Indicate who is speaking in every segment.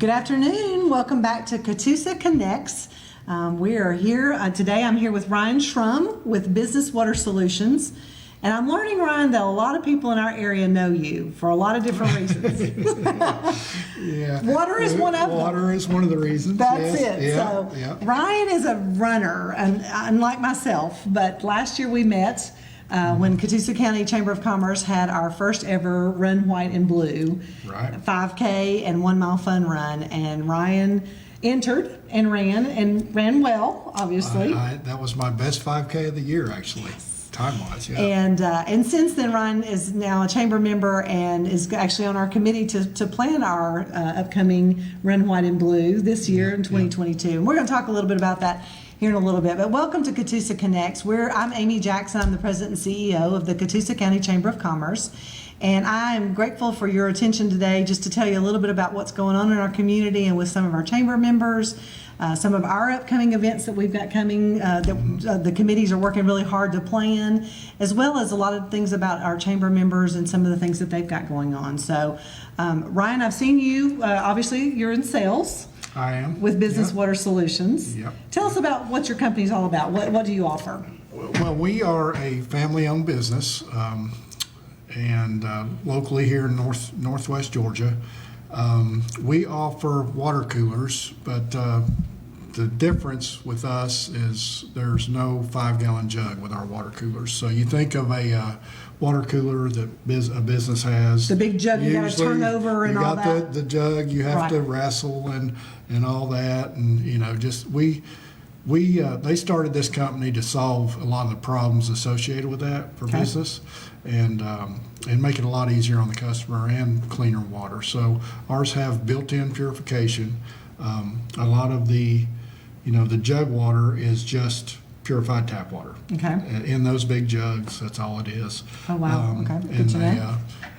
Speaker 1: Good afternoon. Welcome back to Catoosa Connects. We are here today. I'm here with Ryan Schrum with Business Water Solutions. And I'm learning, Ryan, that a lot of people in our area know you for a lot of different reasons.
Speaker 2: Yeah.
Speaker 1: Water is one of them.
Speaker 2: Water is one of the reasons.
Speaker 1: That's
Speaker 2: yes.
Speaker 1: it.
Speaker 2: Yeah.
Speaker 1: So
Speaker 2: Yeah.
Speaker 1: Ryan is a runner, and unlike myself, but last year we met when Catoosa County Chamber of Commerce had our first ever Run White and Blue
Speaker 2: Right.
Speaker 1: 5K and 1 mile fun run. And Ryan entered and ran well, obviously.
Speaker 2: That was my best 5K of the year, actually, time-wise. Yeah.
Speaker 1: And since then, Ryan is now a chamber member and is actually on our committee to plan our upcoming Run White and Blue this year in 2022. And we're going to talk a little bit about that here in a little bit. But welcome to Catoosa Connects. I'm Amy Jackson. I'm the president and CEO of the Catoosa County Chamber of Commerce. And I am grateful for your attention today just to tell you a little bit about what's going on in our community and with some of our chamber members, some of our upcoming events that we've got coming that the committees are working really hard to plan, as well as a lot of things about our chamber members and some of the things that they've got going on. So, Ryan, I've seen you, obviously you're in sales.
Speaker 2: I am.
Speaker 1: With Business Water Solutions.
Speaker 2: Yep.
Speaker 1: Tell us about what your company's all about. What do you offer?
Speaker 2: Well, we are a family-owned business, and locally here in northwest Georgia. We offer water coolers, but the difference with us is there's no 5-gallon jug with our water coolers. So you think of a water cooler that a business has.
Speaker 1: The big jug you got to turn over and all that.
Speaker 2: You got the jug you have to wrestle and all that, and just they started this company to solve a lot of the problems associated with that for business, and make it a lot easier on the customer and cleaner water. So ours have built-in purification. A lot of the jug water is just purified tap water.
Speaker 1: Okay.
Speaker 2: In those big jugs, that's all it is.
Speaker 1: Oh wow. Okay. Good
Speaker 2: And
Speaker 1: to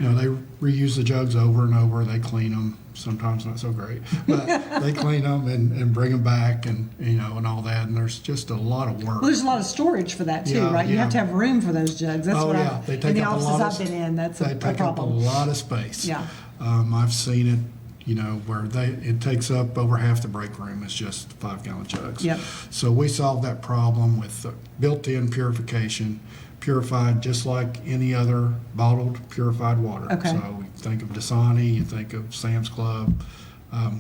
Speaker 1: know.
Speaker 2: they reuse the jugs over and over. They clean them. Sometimes not so great, but they clean them and bring them back, and and all that. And there's just a lot of work.
Speaker 1: Well, there's a lot of storage for that too,
Speaker 2: Yeah,
Speaker 1: right? You
Speaker 2: yeah.
Speaker 1: have to have room for those jugs. That's what
Speaker 2: they take
Speaker 1: in the
Speaker 2: up
Speaker 1: offices I've been in. That's a
Speaker 2: they take up a
Speaker 1: problem.
Speaker 2: lot of space.
Speaker 1: Yeah.
Speaker 2: I've seen it. Where it takes up over half the break room is just 5-gallon jugs.
Speaker 1: Yep.
Speaker 2: So we solved that problem with built-in purification, purified just like any other bottled purified water.
Speaker 1: Okay.
Speaker 2: So you think of Dasani, you think of Sam's Club,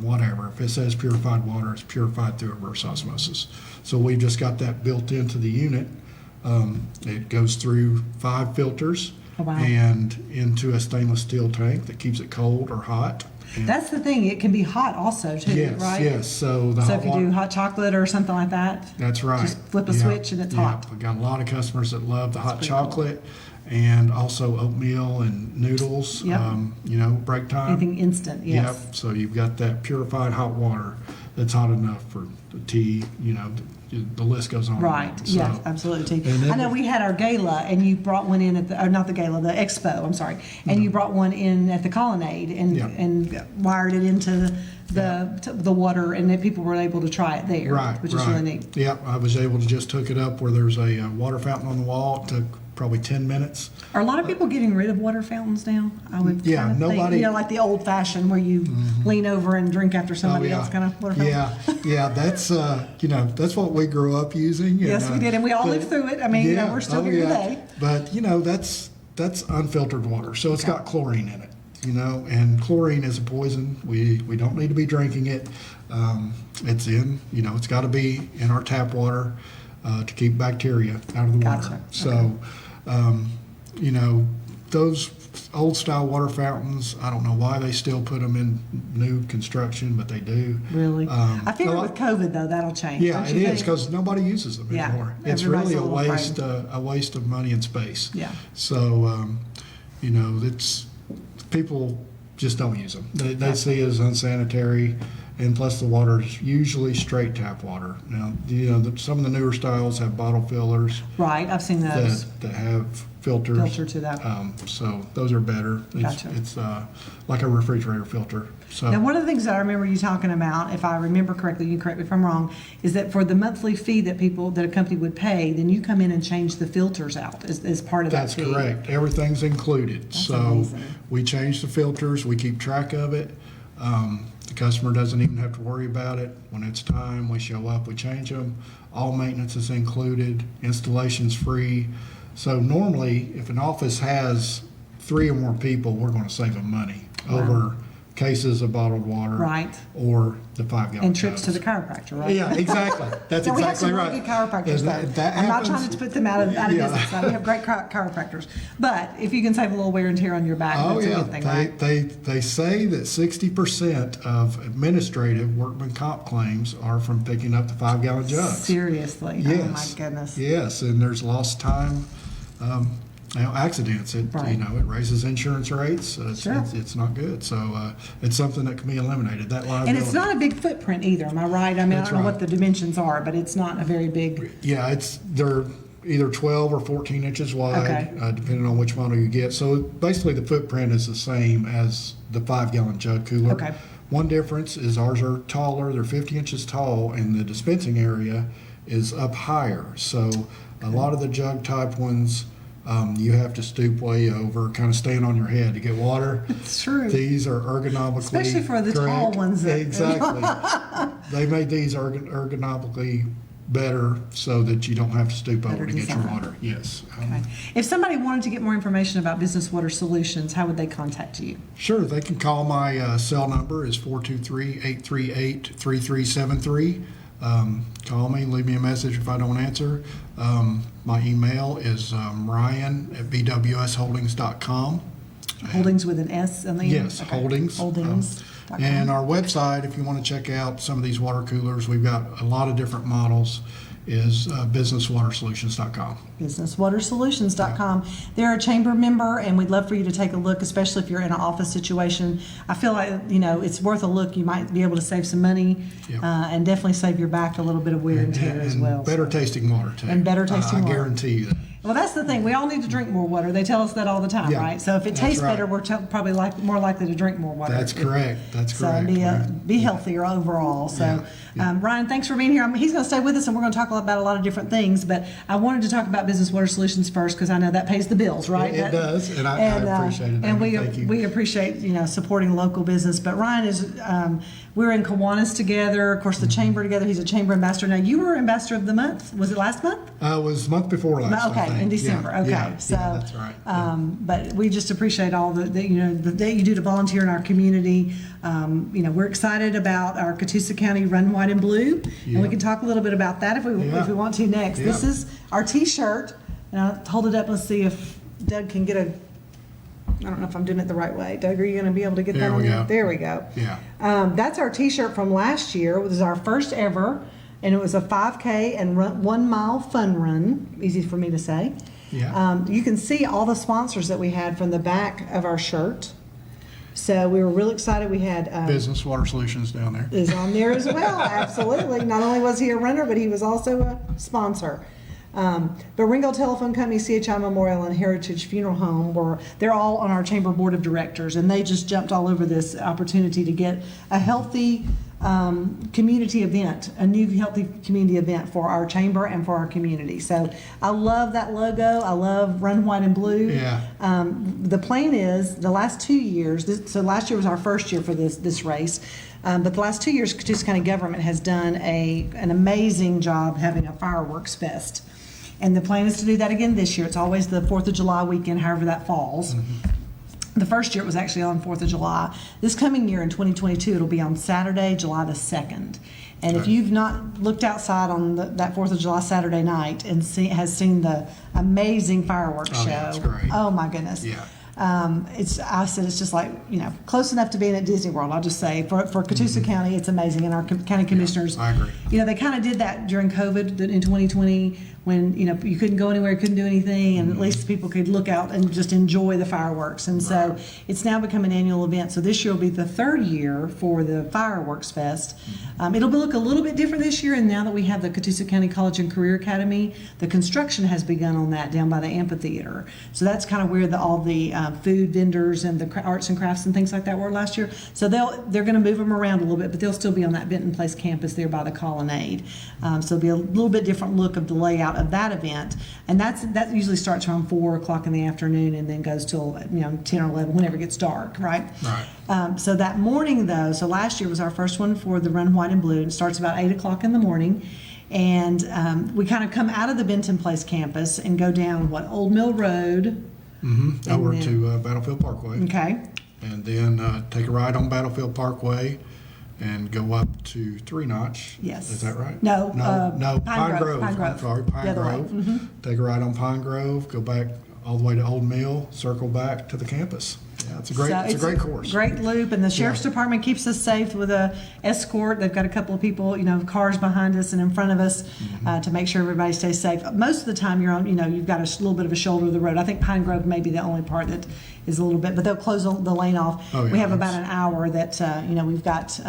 Speaker 2: whatever. If it says purified water, it's purified through reverse osmosis. So we just got that built into the unit. It goes through 5 filters.
Speaker 1: Oh, wow.
Speaker 2: And into a stainless steel tank that keeps it cold or hot. And
Speaker 1: That's the thing. It can be hot also too,
Speaker 2: yes,
Speaker 1: right?
Speaker 2: yes. So the
Speaker 1: So
Speaker 2: hot
Speaker 1: if you
Speaker 2: water,
Speaker 1: do hot chocolate or something like that,
Speaker 2: that's right.
Speaker 1: just flip a
Speaker 2: Yeah,
Speaker 1: switch and it's
Speaker 2: yeah.
Speaker 1: hot.
Speaker 2: We've got a lot of customers that love the hot
Speaker 1: pretty cool.
Speaker 2: chocolate, and also oatmeal and noodles.
Speaker 1: Yep.
Speaker 2: Break time.
Speaker 1: Anything instant, yes.
Speaker 2: Yep. So you've got that purified hot water that's hot enough for the tea. The list goes on.
Speaker 1: Right.
Speaker 2: And on. So,
Speaker 1: Yes, absolutely.
Speaker 2: and then
Speaker 1: I know we had our gala, and you brought one in or not the gala, the expo. I'm sorry, and you brought one in at the colonnade and
Speaker 2: Yeah.
Speaker 1: and wired it into the water, and that people were able to try it there,
Speaker 2: Right.
Speaker 1: which is really neat.
Speaker 2: Yep. I was able to just hook it up where there's a water fountain on the wall. It took probably 10 minutes.
Speaker 1: Are a lot of people getting rid of water fountains now? I would
Speaker 2: Yeah,
Speaker 1: kind of
Speaker 2: nobody-
Speaker 1: think, like the old fashioned where you lean over and drink after somebody else kind of water fountain.
Speaker 2: Yeah, that's that's what we grew up using.
Speaker 1: Yes, we did, and we all lived through it. I mean, we're still here today.
Speaker 2: But that's unfiltered water, so it's got chlorine in it. And chlorine is a poison. We don't need to be drinking it. It's in. It's got to be in our tap water to keep bacteria out of the water.
Speaker 1: Gotcha.
Speaker 2: So, those old style water fountains, I don't know why they still put them in new construction, but they do.
Speaker 1: Really? I figure
Speaker 2: a lot-
Speaker 1: with COVID though, that'll change.
Speaker 2: Yeah,
Speaker 1: don't
Speaker 2: it
Speaker 1: you
Speaker 2: is
Speaker 1: think?
Speaker 2: because nobody uses them
Speaker 1: Yeah,
Speaker 2: anymore. It's
Speaker 1: everybody's
Speaker 2: really
Speaker 1: a little
Speaker 2: a waste of money and space.
Speaker 1: Yeah.
Speaker 2: So, it's people just don't use them. They see it as unsanitary, and plus the water is usually straight tap water. Now, some of the newer styles have bottle fillers
Speaker 1: Right, I've seen those.
Speaker 2: that have filters.
Speaker 1: Filter to that.
Speaker 2: So those are better.
Speaker 1: Gotcha.
Speaker 2: It's like a refrigerator filter. So
Speaker 1: Now, one of the things that I remember you talking about, if I remember correctly, you can correct me if I'm wrong, is that for the monthly fee that a company would pay, then you come in and change the filters out as part of that
Speaker 2: that's
Speaker 1: fee.
Speaker 2: correct. Everything's included.
Speaker 1: That's
Speaker 2: so
Speaker 1: amazing.
Speaker 2: we change the filters. We keep track of it. The customer doesn't even have to worry about it. When it's time, we show up, we change them. All maintenance is included, installation's free. So normally, if an office has 3 or more people, we're going to save them money over cases of bottled water,
Speaker 1: Right.
Speaker 2: or the 5-gallon
Speaker 1: And trips to
Speaker 2: jugs.
Speaker 1: the chiropractor, right?
Speaker 2: Yeah, exactly. That's
Speaker 1: So we have some
Speaker 2: exactly
Speaker 1: really
Speaker 2: right.
Speaker 1: good chiropractors,
Speaker 2: And
Speaker 1: though.
Speaker 2: that
Speaker 1: I'm not
Speaker 2: happens.
Speaker 1: trying to put them out of
Speaker 2: Yeah.
Speaker 1: business. So we have great chiropractors. But if you can save a little wear and tear on your back,
Speaker 2: Oh
Speaker 1: that's a
Speaker 2: yeah,
Speaker 1: good thing, right?
Speaker 2: they say that 60% of administrative workman comp claims are from picking up the 5-gallon jugs.
Speaker 1: Seriously.
Speaker 2: Yes.
Speaker 1: Oh, my goodness.
Speaker 2: Yes, and there's lost time, accidents. It
Speaker 1: Right.
Speaker 2: it raises insurance rates.
Speaker 1: Sure.
Speaker 2: It's not good. So it's something that can be eliminated. That liability.
Speaker 1: And it's not a big footprint either, am I right? I mean,
Speaker 2: That's
Speaker 1: I don't know
Speaker 2: right.
Speaker 1: what the dimensions are, but it's not a very big.
Speaker 2: Yeah, they're either 12 or 14 inches wide,
Speaker 1: Okay.
Speaker 2: depending on which model you get. So basically, the footprint is the same as the 5-gallon jug cooler.
Speaker 1: Okay.
Speaker 2: One difference is ours are taller; they're 50 inches tall, and the dispensing area is up higher. So a lot of the jug type ones, you have to stoop way over, kind of stand on your head to get water.
Speaker 1: It's true.
Speaker 2: These are ergonomically
Speaker 1: Especially for the tall
Speaker 2: correct.
Speaker 1: ones that-
Speaker 2: Exactly. They made these ergonomically better so that you don't have to stoop over
Speaker 1: Better
Speaker 2: to get your
Speaker 1: design.
Speaker 2: water. Yes.
Speaker 1: Okay. If somebody wanted to get more information about Business Water Solutions, how would they contact you?
Speaker 2: Sure, they can call my cell number is 423-838-3373. Call me, leave me a message if I don't answer. My email is ryan@bwsholdings.com.
Speaker 1: Holdings with an S on the end?
Speaker 2: Yes,
Speaker 1: Okay.
Speaker 2: Holdings.
Speaker 1: Holdings.com.
Speaker 2: And our website, if you want to check out some of these water coolers, we've got a lot of different models, is businesswatersolutions.com.
Speaker 1: businesswatersolutions.com. They're a chamber member, and we'd love for you to take a look, especially if you're in an office situation. I feel like, it's worth a look. You might be able to save some money,
Speaker 2: Yep.
Speaker 1: and definitely save your back a little bit of wear and tear as well.
Speaker 2: Better tasting water, too.
Speaker 1: And better tasting water.
Speaker 2: I guarantee you that.
Speaker 1: Well, that's the thing. We all need to drink more water. They tell us that all the time,
Speaker 2: Yeah,
Speaker 1: right? So if it
Speaker 2: that's
Speaker 1: tastes
Speaker 2: right.
Speaker 1: better, we're probably more likely to drink more water.
Speaker 2: That's correct. That's correct.
Speaker 1: So be healthier overall. So, Ryan, thanks for being here. He's going to stay with us, and we're going to talk about a lot of different things. But I wanted to talk about Business Water Solutions first because I know that pays the bills, right?
Speaker 2: It does, and I appreciate it.
Speaker 1: And
Speaker 2: Thank you.
Speaker 1: we appreciate supporting local business. But Ryan is. We're in Kiwanis together. Of course, the chamber together. He's a chamber ambassador. Now, you were ambassador of the month. Was it last month?
Speaker 2: It was month before last.
Speaker 1: Okay,
Speaker 2: I think.
Speaker 1: in December.
Speaker 2: Yeah,
Speaker 1: Okay,
Speaker 2: yeah,
Speaker 1: so
Speaker 2: that's right.
Speaker 1: but we just appreciate all that that you do to volunteer in our community. We're excited about our Catoosa County Run White and Blue, and we can talk a little bit about that if we want to next.
Speaker 2: Yeah.
Speaker 1: This is our T-shirt, and I'll hold it up. Let's see if Doug can get a. I don't know if I'm doing it the right way. Doug, are you going to be able to get that on there? There we go.
Speaker 2: Yeah.
Speaker 1: That's our T-shirt from last year. It was our first ever, and it was a 5K and 1 mile fun run. Easy for me to say.
Speaker 2: Yeah.
Speaker 1: You can see all the sponsors that we had from the back of our shirt. So we were real excited. We had
Speaker 2: Business Water Solutions down there.
Speaker 1: is on there as well. Absolutely. Not only was he a runner, but he was also a sponsor. But Ringgold Telephone Company, CHI Memorial, and Heritage Funeral Home they're all on our chamber board of directors, and they just jumped all over this opportunity to get a healthy community event, a new healthy community event for our chamber and for our community. So I love that logo. I love Run White and Blue.
Speaker 2: Yeah.
Speaker 1: The plan is the last 2 years, so last year was our first year for this race, but the last 2 years, Catoosa County government has done an amazing job having a fireworks fest. And the plan is to do that again this year. It's always the 4th of July weekend, however that falls. The first year it was actually on 4th of July. This coming year in 2022, it'll be on Saturday, July the 2nd. And if you've not looked outside on that 4th of July Saturday night and has seen the amazing fireworks show.
Speaker 2: Yeah, it's great.
Speaker 1: Oh my goodness.
Speaker 2: Yeah.
Speaker 1: I said it's just like, close enough to being at Disney World. I'll just say for Catoosa County, it's amazing. And our county commissioners,
Speaker 2: I agree.
Speaker 1: They kind of did that during COVID in 2020 when, you couldn't go anywhere, couldn't do anything, and at least people could look out and just enjoy the fireworks. And so it's now become an annual event. So this year will be the 3rd year for the Fireworks Fest. It'll look a little bit different this year, and now that we have the Catoosa County College and Career Academy, the construction has begun on that down by the amphitheater. So that's kind of where all the food vendors and the arts and crafts and things like that were last year. So they're going to move them around a little bit, but they'll still be on that Benton Place campus there by the colonnade. So it'll be a little bit different look of the layout out of that event, and that usually starts around 4 o'clock in the afternoon and then goes till 10 or 11, whenever it gets dark, right?
Speaker 2: Right.
Speaker 1: So that morning though, so last year was our first one for the Run White and Blue. It starts about 8 o'clock in the morning. And we kind of come out of the Benton Place campus and go down Old Mill Road.
Speaker 2: Over to Battlefield Parkway.
Speaker 1: Okay.
Speaker 2: And then take a ride on Battlefield Parkway and go up to Three Notch.
Speaker 1: Yes.
Speaker 2: Is that right?
Speaker 1: No.
Speaker 2: Pine Grove.
Speaker 1: Pine Grove.
Speaker 2: I'm sorry, Pine
Speaker 1: The other way.
Speaker 2: Grove. Take a ride on Pine Grove, go back all the way to Old Mill, circle back to the campus. Yeah, it's a great course.
Speaker 1: Great loop, and the sheriff's department keeps us safe with a escort. They've got a couple of people, cars behind us and in front of us to make sure everybody stays safe. Most of the time you're on, you've got a little bit of a shoulder of the road. I think Pine Grove may be the only part that is a little bit, but they'll close the lane off.
Speaker 2: Oh, yeah,
Speaker 1: we have about an hour that, we've got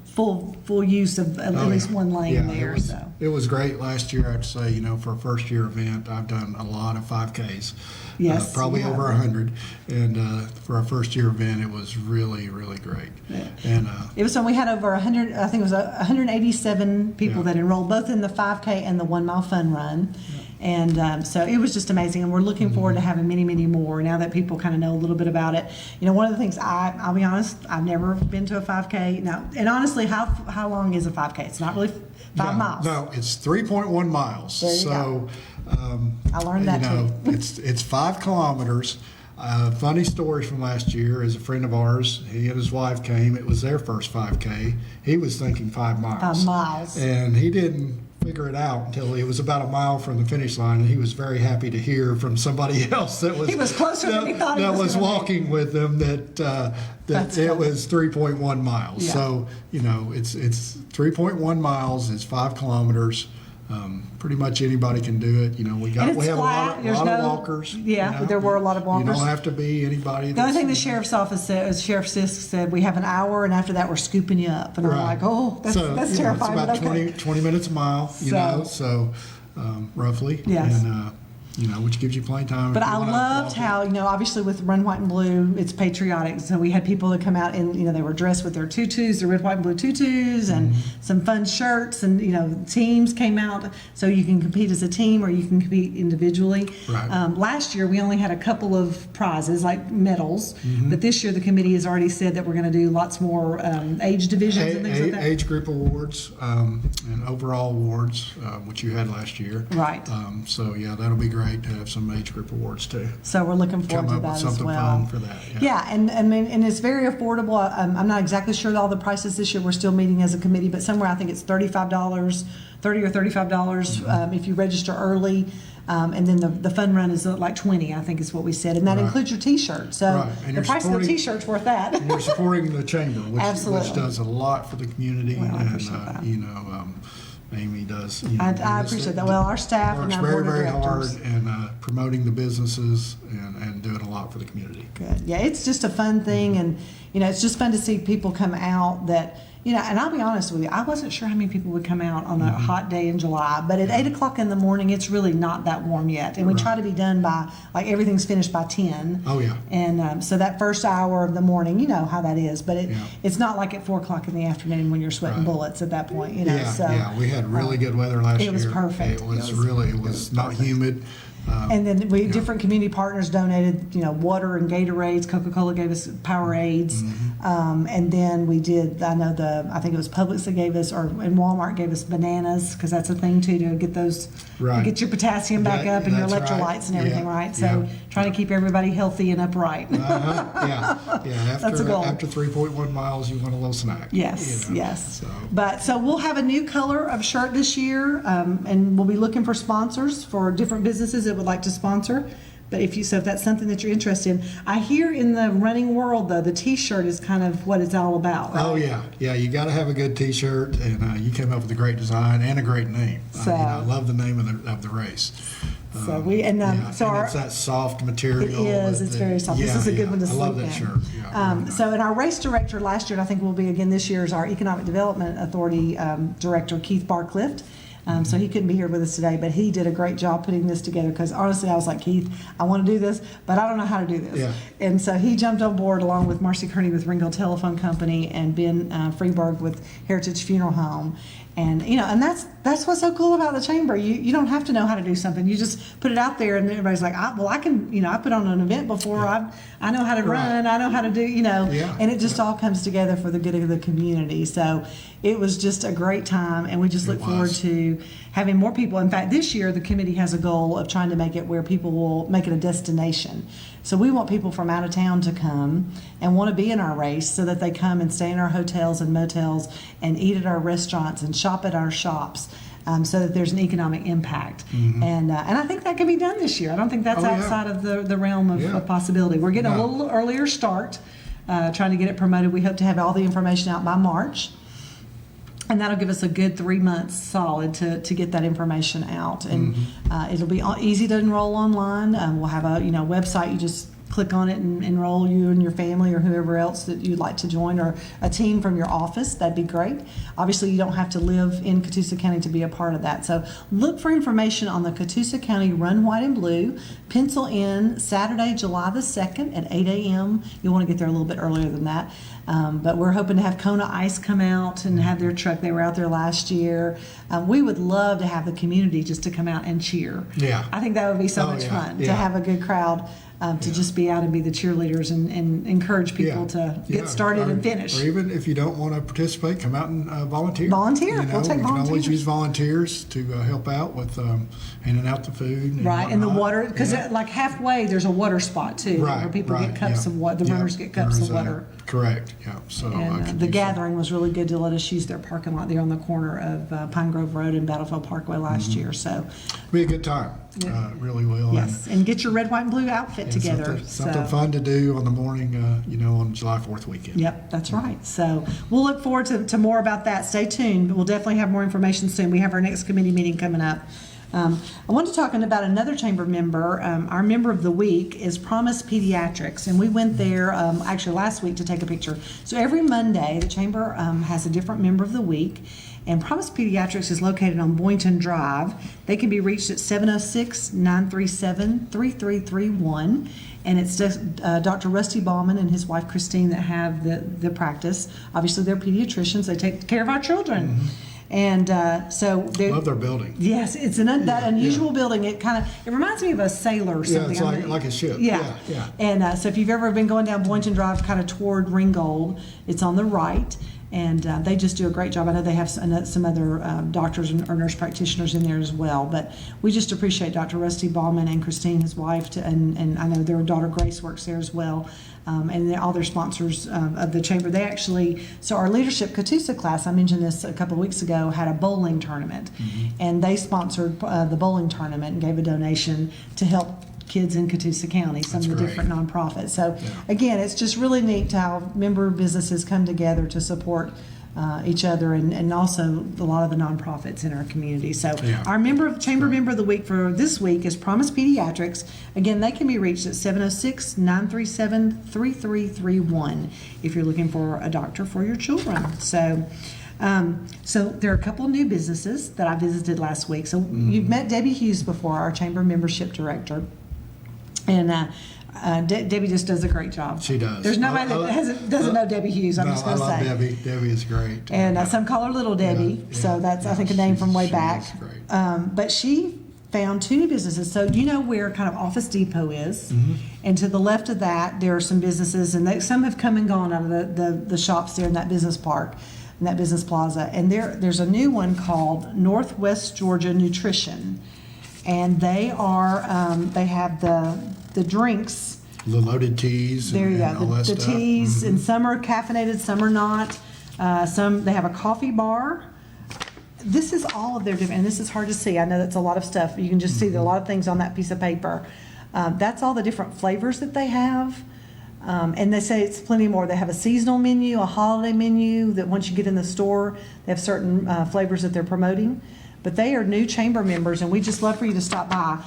Speaker 1: full use of at least one lane there.
Speaker 2: It was great last year, I have to say, for a first year event, I've done a lot of 5Ks.
Speaker 1: Yes.
Speaker 2: Probably over 100. And for our first year event, it was really, really great.
Speaker 1: Yeah.
Speaker 2: And
Speaker 1: it was when we had over 100, I think it was 187 people that enrolled both in the 5K and the 1 mile fun run. And so it was just amazing, and we're looking forward to having many, many more now that people kind of know a little bit about it. One of the things I'll be honest, I've never been to a 5K now. And honestly, how long is a 5K? It's not really 5 miles.
Speaker 2: No, it's 3.1 miles.
Speaker 1: There you go. I learned that too.
Speaker 2: it's 5 kilometers. Funny story from last year is a friend of ours. He and his wife came. It was their first 5K. He was thinking 5 miles.
Speaker 1: 5 miles.
Speaker 2: And he didn't figure it out until he was about a mile from the finish line, and he was very happy to hear from somebody else that was
Speaker 1: he was closer than he thought he was
Speaker 2: walking with them that it was 3.1 miles.
Speaker 1: Yeah.
Speaker 2: So it's 3.1 miles. It's 5 kilometers. Pretty much anybody can do it. We have a lot of walkers.
Speaker 1: Yeah, there were a lot of walkers.
Speaker 2: You don't have to be anybody.
Speaker 1: The only thing the sheriff's office said, Sheriff Sisk said, we have an hour, and after that we're scooping you up. And I'm like, that's terrifying.
Speaker 2: It's about 20 minutes a mile. So roughly.
Speaker 1: Yes.
Speaker 2: And which gives you plenty of time.
Speaker 1: But I loved how, obviously with Run White and Blue, it's patriotic. So we had people that come out and, they were dressed with their tutus, their red, white, and blue tutus, and some fun shirts, and, teams came out. So you can compete as a team or you can compete individually.
Speaker 2: Right.
Speaker 1: Last year, we only had a couple of prizes, like medals. But this year, the committee has already said that we're going to do lots more age divisions and things like that.
Speaker 2: Age group awards and overall awards, which you had last year.
Speaker 1: Right.
Speaker 2: So, yeah, that'll be great to have some age group awards too.
Speaker 1: So we're looking forward to that as well.
Speaker 2: Something fun for that.
Speaker 1: Yeah, and it's very affordable. I'm not exactly sure all the prices this year. We're still meeting as a committee, but somewhere I think it's $35, $30 or $35 if you register early. And then the fun run is like $20, I think is what we said, and that includes your T-shirt. So the price of the T-shirt's worth that.
Speaker 2: And you're supporting the chamber, which does a lot for the community.
Speaker 1: Well, I appreciate that.
Speaker 2: Amy does.
Speaker 1: I appreciate that. Well, our staff and our board of directors
Speaker 2: works very hard in promoting the businesses and doing a lot for the community.
Speaker 1: Good. Yeah, it's just a fun thing, and it's just fun to see people come out that. And I'll be honest with you, I wasn't sure how many people would come out on a hot day in July, but at 8 o'clock in the morning, it's really not that warm yet. And we try to be done by, everything's finished by 10.
Speaker 2: Oh, yeah.
Speaker 1: And so that first hour of the morning, you know how that is, but it's not like at 4 o'clock in the afternoon when you're sweating bullets at that point,
Speaker 2: Yeah, we had really good weather last year.
Speaker 1: It was perfect.
Speaker 2: It was not humid.
Speaker 1: And then different community partners donated, water and Gatorades. Coca-Cola gave us Powerades, and then we did. I think it was Publix that gave us, and Walmart gave us bananas because that's a thing too to get those, to get your potassium back up and your electrolytes and everything, right? So trying to keep everybody healthy and upright.
Speaker 2: Yeah.
Speaker 1: That's a goal.
Speaker 2: After 3.1 miles, you want a little snack.
Speaker 1: Yes, yes. So we'll have a new color of shirt this year, and we'll be looking for sponsors for different businesses that would like to sponsor. But if that's something that you're interested in, I hear in the running world though, the T-shirt is kind of what it's all about, right?
Speaker 2: Oh yeah. You got to have a good T-shirt, and you came up with a great design and a great name. I love the name of the race.
Speaker 1: It's
Speaker 2: that soft material.
Speaker 1: It is. It's very soft. This is a good one to sleep in.
Speaker 2: I love that shirt. Yeah,
Speaker 1: so, and our race director last year, and I think will be again this year, is our Economic Development Authority director, Keith Barclift. So he couldn't be here with us today, but he did a great job putting this together because honestly, I was like, Keith, I want to do this, but I don't know how to do this.
Speaker 2: Yeah.
Speaker 1: And so he jumped on board along with Marcy Kearney with Ringgold Telephone Company and Ben Freeberg with Heritage Funeral Home. And and that's what's so cool about the chamber. You don't have to know how to do something. You just put it out there, and everybody's like, I can. I put on an event before. I know how to run. I know how to do. And it just all comes together for the good of the community. So it was just a great time, and we just look forward to having more people. In fact, this year the committee has a goal of trying to make it where people will make it a destination. So we want people from out of town to come and want to be in our race, so that they come and stay in our hotels and motels and eat at our restaurants and shop at our shops, so that there's an economic impact. And I think that can be done this year. I don't think that's outside of the realm of possibility. We're getting a little earlier start, trying to get it promoted. We hope to have all the information out by March. And that'll give us a good 3 months solid to get that information out. And it'll be easy to enroll online. We'll have a website. You just click on it and enroll, you and your family or whoever else that you'd like to join, or a team from your office. That'd be great. Obviously, you don't have to live in Catoosa County to be a part of that. So look for information on the Catoosa County Run White and Blue. Pencil in Saturday, July the 2nd at 8 a.m. You'll want to get there a little bit earlier than that. But we're hoping to have Kona Ice come out and have their truck. They were out there last year. We would love to have the community just to come out and cheer.
Speaker 2: Yeah.
Speaker 1: I think that would be so much fun to have a good crowd. To just be out and be the cheerleaders and encourage people to get started and finish.
Speaker 2: Or even if you don't want to participate, come out and volunteer.
Speaker 1: Volunteer. We'll take
Speaker 2: we
Speaker 1: volunteers.
Speaker 2: can always use volunteers to help out with handing out the food.
Speaker 1: And the water, because like halfway there's a water spot too, where people get cups of water. The runners get cups of water.
Speaker 2: Correct. Yeah. So
Speaker 1: and the gathering was really good to let us use their parking lot there on the corner of Pine Grove Road and Battlefield Parkway last year. So
Speaker 2: be a good time. Really will.
Speaker 1: Yes, and get your red, white, and blue outfit together.
Speaker 2: Something fun to do on the morning, on July 4th weekend.
Speaker 1: Yep, that's right. So we'll look forward to more about that. Stay tuned. We'll definitely have more information soon. We have our next committee meeting coming up. I want to talk about another chamber member. Our member of the week is Promise Pediatrics, and we went there actually last week to take a picture. So every Monday, the chamber has a different member of the week. And Promise Pediatrics is located on Boynton Drive. They can be reached at 706-937-3331. And it's just, Dr. Rusty Ballman and his wife Christine that have the practice. Obviously, they're pediatricians. They take care of our children. And so they
Speaker 2: love their building.
Speaker 1: Yes, it's that unusual building. It reminds me of a sailor or something.
Speaker 2: Yeah, it's like a ship.
Speaker 1: Yeah. And so if you've ever been going down Boynton Drive kind of toward Ringgold, it's on the right. And they just do a great job. I know they have some other doctors or nurse practitioners in there as well. But we just appreciate Dr. Rusty Ballman and Christine, his wife, and I know their daughter Grace works there as well. And all their sponsors of the chamber. They actually, so our Leadership Catoosa class, I mentioned this a couple of weeks ago, had a bowling tournament. And they sponsored the bowling tournament and gave a donation to help kids in Catoosa County, some of the different nonprofits. So again, it's just really neat how member businesses come together to support each other and also a lot of the nonprofits in our community. So our chamber member of the week for this week is Promise Pediatrics. Again, they can be reached at 706-937-3331 if you're looking for a doctor for your children. So there are a couple of new businesses that I visited last week. So you've met Debbie Hughes before, our chamber membership director. And Debbie just does a great job.
Speaker 2: She does.
Speaker 1: There's nobody that doesn't know Debbie Hughes. I'm just going to say.
Speaker 2: I love Debbie. Debbie is great.
Speaker 1: And some call her Little Debbie. So that's I think a name from way back.
Speaker 2: Great.
Speaker 1: But she found two new businesses. So you know where kind of Office Depot is, and to the left of that there are some businesses, and some have come and gone out of the shops there in that business park, in that business plaza. And there's a new one called Northwest Georgia Nutrition. And they have the drinks.
Speaker 2: The loaded teas.
Speaker 1: There you
Speaker 2: and
Speaker 1: go.
Speaker 2: all that
Speaker 1: The
Speaker 2: stuff.
Speaker 1: teas, and some are caffeinated, some are not. They have a coffee bar. This is all of their different, and this is hard to see. I know that's a lot of stuff. You can just see a lot of things on that piece of paper. That's all the different flavors that they have. And they say it's plenty more. They have a seasonal menu, a holiday menu that once you get in the store, they have certain flavors that they're promoting. But they are new chamber members, and we just love for you to stop by.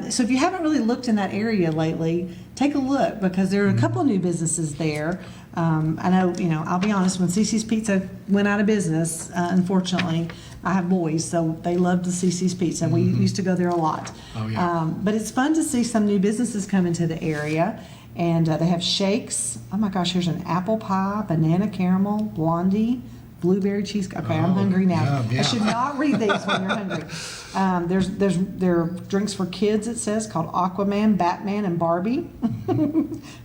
Speaker 1: So if you haven't really looked in that area lately, take a look, because there are a couple of new businesses there. I know, I'll be honest, when CC's Pizza went out of business, unfortunately, I have boys, so they loved the CC's Pizza. We used to go there a lot.
Speaker 2: Oh, yeah.
Speaker 1: But it's fun to see some new businesses come into the area. And they have shakes. Oh my gosh, here's an apple pie, banana caramel, blondie, blueberry cheesecake. Okay, I'm hungry now.
Speaker 2: yeah.
Speaker 1: I should not read these when you're hungry. There are drinks for kids, it says, called Aquaman, Batman, and Barbie,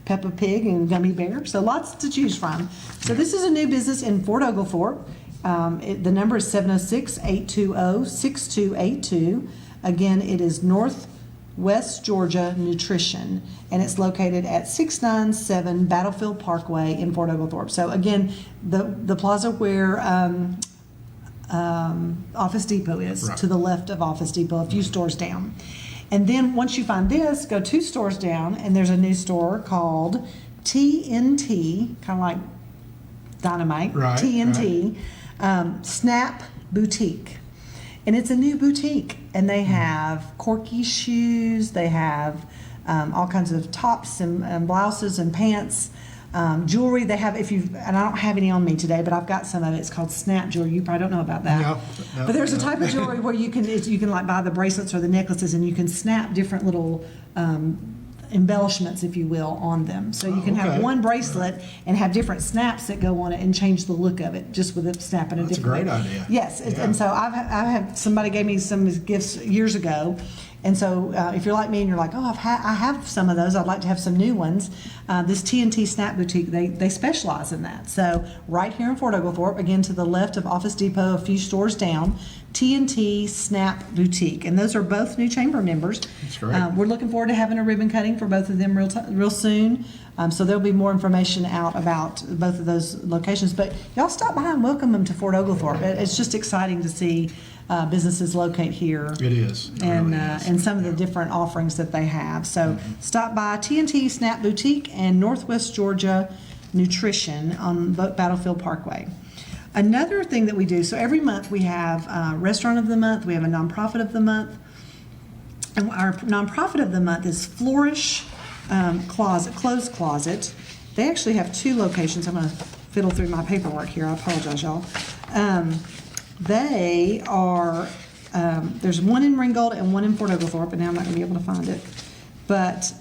Speaker 1: Peppa Pig, and Gummy Bear. So lots to choose from. So this is a new business in Fort Oglethorpe. The number is 706-820-6282. Again, it is Northwest Georgia Nutrition, and it's located at 697 Battlefield Parkway in Fort Oglethorpe. So again, the plaza where Office Depot is,
Speaker 2: Right.
Speaker 1: to the left of Office Depot, a few stores down. And then once you find this, go 2 stores down, and there's a new store called TNT, kind of like Dynamite,
Speaker 2: Right,
Speaker 1: TNT, Snap Boutique. And it's a new boutique, and they have Corky shoes, they have all kinds of tops and blouses and pants, jewelry. They have, and I don't have any on me today, but I've got some of it. It's called Snap jewelry. You probably don't know about that.
Speaker 2: No,
Speaker 1: But there's a type of jewelry where you can like buy the bracelets or the necklaces, and you can snap different little embellishments, if you will, on them. So you can have
Speaker 2: okay.
Speaker 1: one bracelet and have different snaps that go on it and change the look of it just with a snap in a
Speaker 2: That's a
Speaker 1: different
Speaker 2: great
Speaker 1: way.
Speaker 2: idea.
Speaker 1: Yes,
Speaker 2: Yeah.
Speaker 1: and so I have somebody gave me some gifts years ago. And so if you're like me and you're like, oh, I have some of those, I'd like to have some new ones. This TNT Snap Boutique, they specialize in that. So right here in Fort Oglethorpe, again to the left of Office Depot, a few stores down, TNT Snap Boutique. And those are both new chamber members.
Speaker 2: That's great.
Speaker 1: We're looking forward to having a ribbon cutting for both of them real soon. So there'll be more information out about both of those locations. But y'all stop by and welcome them to Fort Oglethorpe. It's just exciting to see businesses locate here.
Speaker 2: It is. It
Speaker 1: And,
Speaker 2: really is.
Speaker 1: and some of the different offerings that they have. So stop by TNT Snap Boutique and Northwest Georgia Nutrition on Battlefield Parkway. Another thing that we do, so every month we have Restaurant of the Month, we have a Nonprofit of the Month. And our Nonprofit of the Month is Flourish Clothes Closet. They actually have 2 locations. I'm going to fiddle through my paperwork here. I apologize, y'all. They are, there's one in Ringgold and one in Fort Oglethorpe, and now I'm not going to be able to find it. But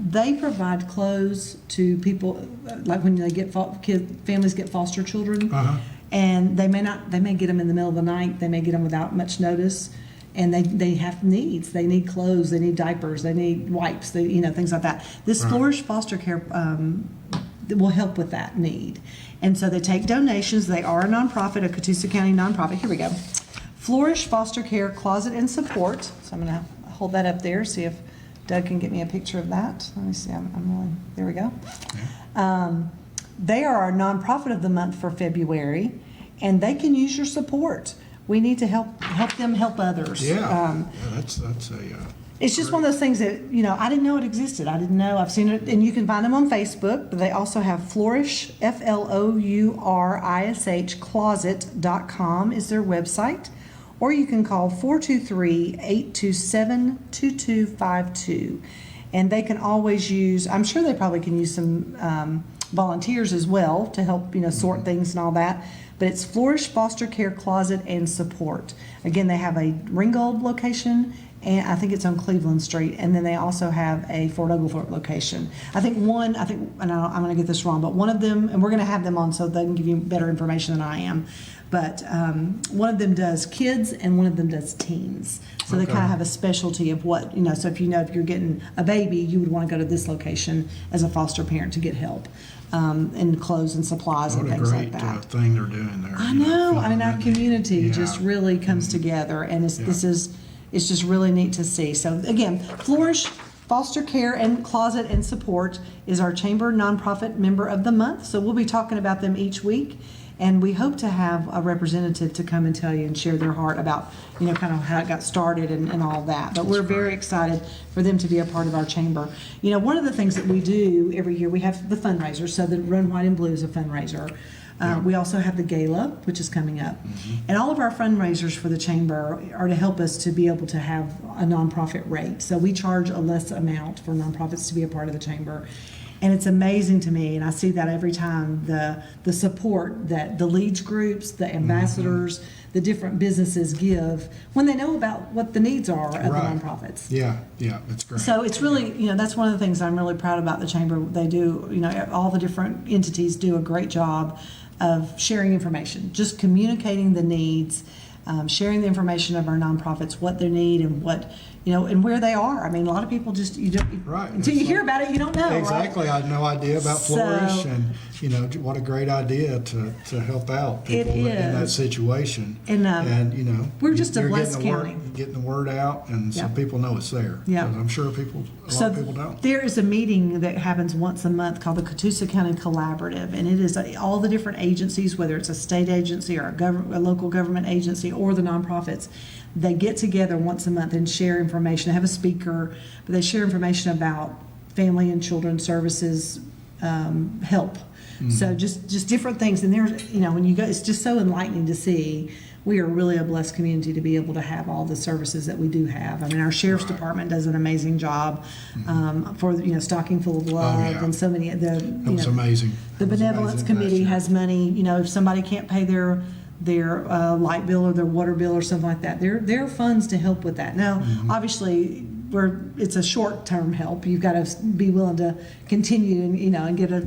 Speaker 1: they provide clothes to people, like when they get families get foster children, and they may get them in the middle of the night, they may get them without much notice, and they have needs. They need clothes, they need diapers, they need wipes, things like that. This Flourish Foster Care will help with that need. And so they take donations. They are a nonprofit, a Catoosa County nonprofit. Here we go. Flourish Foster Care Closet and Support. So I'm going to hold that up there, see if Doug can get me a picture of that. Let me see. I'm really, there we go. They are our nonprofit of the month for February, and they can use your support. We need to help them help others.
Speaker 2: Yeah, that's a.
Speaker 1: It's just one of those things that, I didn't know it existed. I didn't know. I've seen it, and you can find them on Facebook, but they also have Flourish, FLOURISH, closet.com is their website, or you can call 423-827-2252. And they can always use, I'm sure they probably can use some volunteers as well to help, sort things and all that. But it's Flourish Foster Care Closet and Support. Again, they have a Ringgold location, and I think it's on Cleveland Street, and then they also have a Fort Oglethorpe location. And I'm going to get this wrong, but one of them, and we're going to have them on so they can give you better information than I am, but one of them does kids and one of them does teens. So they kind of have a specialty of what, so if if you're getting a baby, you would want to go to this location as a foster parent to get help. And clothes and supplies and things like that.
Speaker 2: What a great thing they're doing there.
Speaker 1: I know. Our community just really comes together, and it's just really neat to see. So again, Flourish Foster Care and Closet and Support is our chamber nonprofit member of the month. So we'll be talking about them each week, and we hope to have a representative to come and tell you and share their heart about, kind of how it got started and all that. But we're very excited for them to be a part of our chamber. One of the things that we do every year, we have the fundraiser. So the Run White and Blue is a fundraiser. We also have the gala, which is coming up. And all of our fundraisers for the chamber are to help us to be able to have a nonprofit rate. So we charge a less amount for nonprofits to be a part of the chamber. And it's amazing to me, and I see that every time, the support that the leads groups, the ambassadors, the different businesses give when they know about what the needs are of the nonprofits.
Speaker 2: Yeah, that's great.
Speaker 1: So it's really, that's one of the things I'm really proud about the chamber. They do, all the different entities do a great job of sharing information, just communicating the needs, sharing the information of our nonprofits, what they need and what, and where they are. I mean, a lot of people just, you don't,
Speaker 2: Right.
Speaker 1: until you hear about it, you don't know.
Speaker 2: Exactly.
Speaker 1: Right?
Speaker 2: I had no idea about Flourish, and what a great idea to help out people in that situation.
Speaker 1: And we're just a
Speaker 2: you're
Speaker 1: blessed county.
Speaker 2: Getting the word out, and so people know it's there.
Speaker 1: Yeah.
Speaker 2: I'm sure a lot of people don't.
Speaker 1: There is a meeting that happens once a month called the Catoosa County Collaborative, and it is all the different agencies, whether it's a state agency or a local government agency or the nonprofits. They get together once a month and share information. They have a speaker, but they share information about family and children services, help. Mm-hmm. So just different things. And there's, when you go, it's just so enlightening to see. We are really a blessed community to be able to have all the services that we do have. I mean, our sheriff's department does an amazing job for Stocking Full of Love and so many.
Speaker 2: It's amazing.
Speaker 1: The benevolence committee has money. If somebody can't pay their light bill or their water bill or something like that, there are funds to help with that. Now, obviously, it's a short-term help. You've got to be willing to continue and get a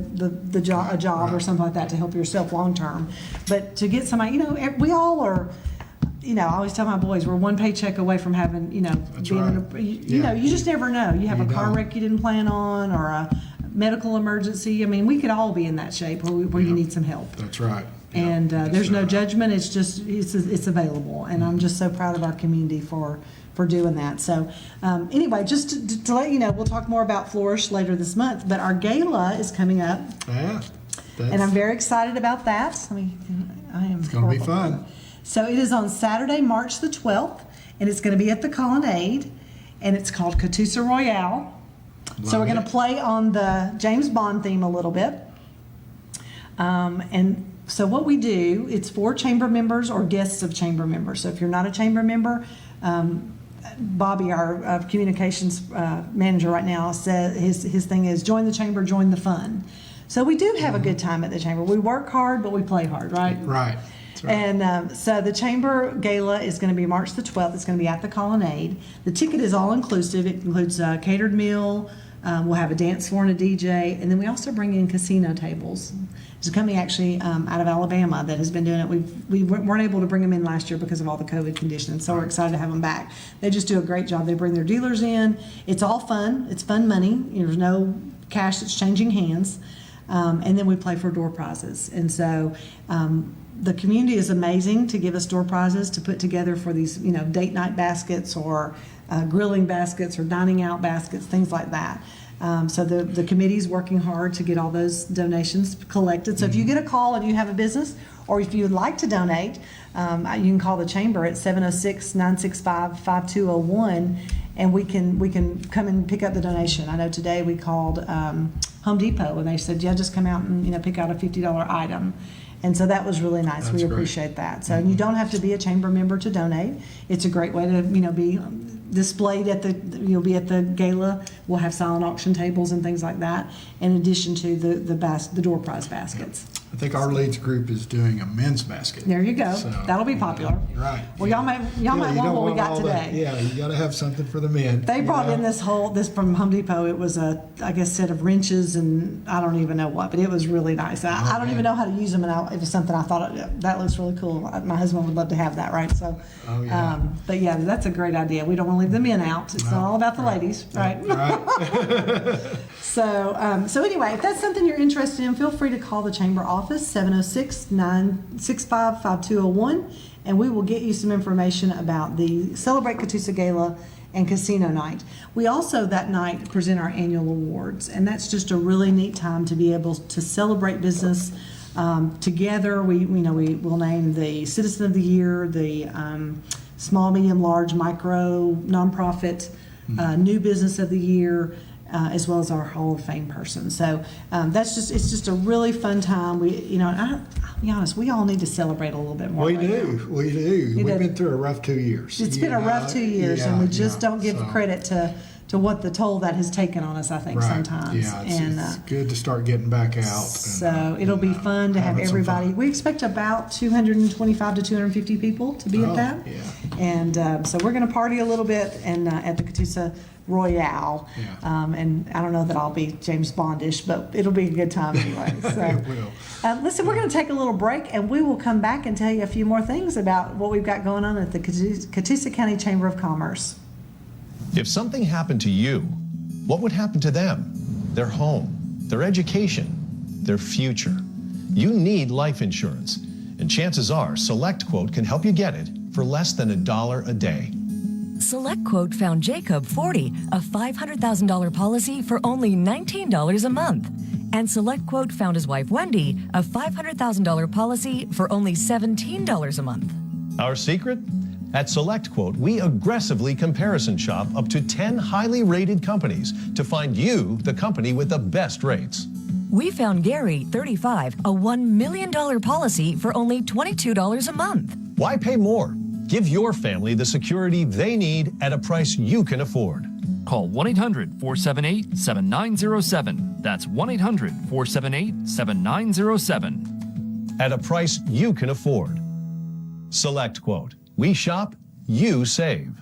Speaker 1: job or something like that to help yourself long-term. But to get somebody, we all are. I always tell my boys we're one paycheck away from having, you just never know. You have a car wreck you didn't plan on, or a medical emergency. I mean, we could all be in that shape where you need some help.
Speaker 2: That's right.
Speaker 1: And there's no judgment. It's just it's available, and I'm just so proud of our community for doing that. So anyway, just to let you know, we'll talk more about Flourish later this month, but our gala is coming up.
Speaker 2: Yeah.
Speaker 1: And I'm very excited about that.
Speaker 2: It's going to be fun.
Speaker 1: So it is on Saturday, March the 12th, and it's going to be at the Colonnade, and it's called Catoosa Royale. So we're going to play on the James Bond theme a little bit. And so what we do, it's for chamber members or guests of chamber members. So if you're not a chamber member, Bobby, our communications manager right now, said his thing is join the chamber, join the fun. So we do have a good time at the chamber. We work hard, but we play hard, right?
Speaker 2: Right. That's right.
Speaker 1: And so the chamber gala is going to be March the 12th. It's going to be at the Colonnade. The ticket is all inclusive. It includes a catered meal. We'll have a dance floor and a DJ, and then we also bring in casino tables. There's a company actually out of Alabama that has been doing it. We weren't able to bring them in last year because of all the COVID conditions, so we're excited to have them back. They just do a great job. They bring their dealers in. It's all fun. It's fun money. There's no cash that's changing hands, and then we play for door prizes. And so the community is amazing to give us door prizes to put together for these, date night baskets or grilling baskets or dining out baskets, things like that. So the committee's working hard to get all those donations collected. So if you get a call and you have a business, or if you would like to donate, you can call the chamber at 706-965-5201, and we can come and pick up the donation. I know today we called Home Depot, and they said, just come out and pick out a $50 item. And so that was really nice. We appreciate that. So you don't have to be a chamber member to donate. It's a great way to be displayed at you'll be at the gala. We'll have silent auction tables and things like that, in addition to the door prize baskets.
Speaker 2: I think our leads group is doing a men's basket.
Speaker 1: There you go.
Speaker 2: So,
Speaker 1: that'll be popular.
Speaker 2: Right.
Speaker 1: Well, y'all might want what we got today.
Speaker 2: You got to have something for the men.
Speaker 1: They brought in this from Home Depot. It was a set of wrenches and I don't even know what, but it was really nice. I don't even know how to use them, and it was something I thought that looks really cool. My husband would love to have that, right? So, but yeah, that's a great idea. We don't want to leave the men out. It's not all about the ladies, right?
Speaker 2: Right.
Speaker 1: So anyway, if that's something you're interested in, feel free to call the chamber office, 706-965-5201, and we will get you some information about the Celebrate Catoosa Gala and Casino Night. We also that night present our annual awards, and that's just a really neat time to be able to celebrate business together. We will name the Citizen of the Year, the Small, Medium, Large, Micro, Nonprofit, New Business of the Year, as well as our Hall of Fame person. So it's just a really fun time. I'll be honest, we all need to celebrate a little bit more.
Speaker 2: We do. We've been through a rough 2 years.
Speaker 1: It's been a rough 2 years, and we just don't give credit to what the toll that has taken on us, I think,
Speaker 2: Right.
Speaker 1: sometimes.
Speaker 2: Yeah,
Speaker 1: And
Speaker 2: it's good to start getting back out.
Speaker 1: so it'll be fun to have
Speaker 2: having some
Speaker 1: everybody.
Speaker 2: fun.
Speaker 1: We expect about 225 to 250 people to be at
Speaker 2: Oh,
Speaker 1: that.
Speaker 2: yeah.
Speaker 1: And so we're going to party a little bit and at the Catoosa Royale.
Speaker 2: Yeah.
Speaker 1: And I don't know that I'll be James Bondish, but it'll be a good time anyway. So.
Speaker 2: It will.
Speaker 1: Listen, we're going to take a little break, and we will come back and tell you a few more things about what we've got going on at the Catoosa County Chamber of Commerce.
Speaker 3: If something happened to you, what would happen to them? Their home, their education, their future. You need life insurance, and chances are SelectQuote can help you get it for less than $1 a day.
Speaker 4: SelectQuote found Jacob 40, a $500,000 policy for only $19 a month. And SelectQuote found his wife Wendy a $500,000 policy for only $17 a month.
Speaker 3: Our secret? At SelectQuote, we aggressively comparison shop up to 10 highly rated companies to find you the company with the best rates.
Speaker 4: We found Gary, 35, a $1 million policy for only $22 a month.
Speaker 3: Why pay more? Give your family the security they need at a price you can afford.
Speaker 5: Call 1-800-478-7907. That's 1-800-478-7907.
Speaker 3: At a price you can afford. SelectQuote. We shop, you save.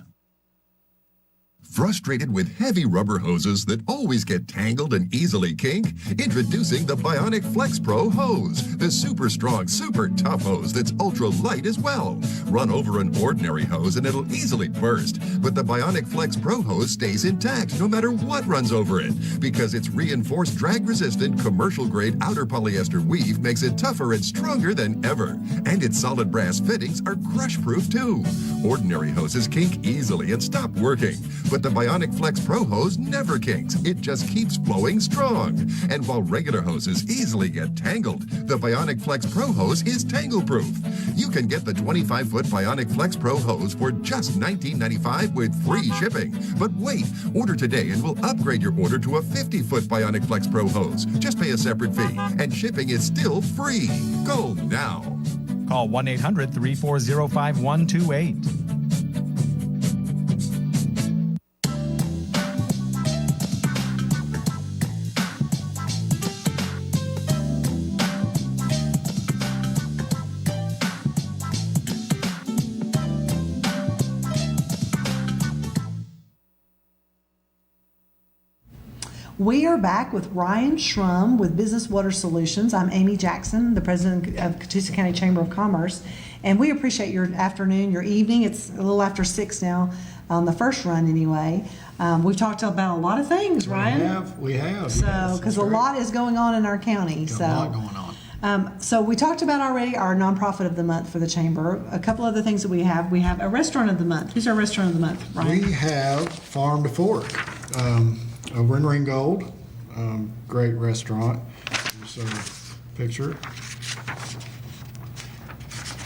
Speaker 6: Frustrated with heavy rubber hoses that always get tangled and easily kink? Introducing the Bionic Flex Pro hose, the super strong, super tough hose that's ultra light as well. Run over an ordinary hose and it'll easily burst, but the Bionic Flex Pro hose stays intact no matter what runs over it, because its reinforced drag-resistant commercial-grade outer polyester weave makes it tougher and stronger than ever. And its solid brass fittings are crush-proof too. Ordinary hoses kink easily and stop working, but the Bionic Flex Pro hose never kinks. It just keeps flowing strong. And while regular hoses easily get tangled, the Bionic Flex Pro hose is tangle-proof. You can get the 25-foot Bionic Flex Pro hose for just $19.95 with free shipping. But wait, order today and we'll upgrade your order to a 50-foot Bionic Flex Pro hose. Just pay a separate fee, and shipping is still free. Go now.
Speaker 7: Call 1-800-340-5128.
Speaker 1: We are back with Ryan Schrum with Business Water Solutions. I'm Amy Jackson, the president of Catoosa County Chamber of Commerce, and we appreciate your afternoon, your evening. It's a little after 6 now, on the first run anyway. We've talked about a lot of things, Ryan.
Speaker 2: We have.
Speaker 1: So,
Speaker 2: yes,
Speaker 1: because a
Speaker 2: that's
Speaker 1: lot is going on in our county.
Speaker 2: right. Got a lot going on.
Speaker 1: So we talked about already our nonprofit of the month for the chamber. A couple other things that we have. We have a restaurant of the month. Who's our restaurant of the month, Ryan?
Speaker 2: We have Farm to Fork over in Ringgold. Great restaurant. So, picture.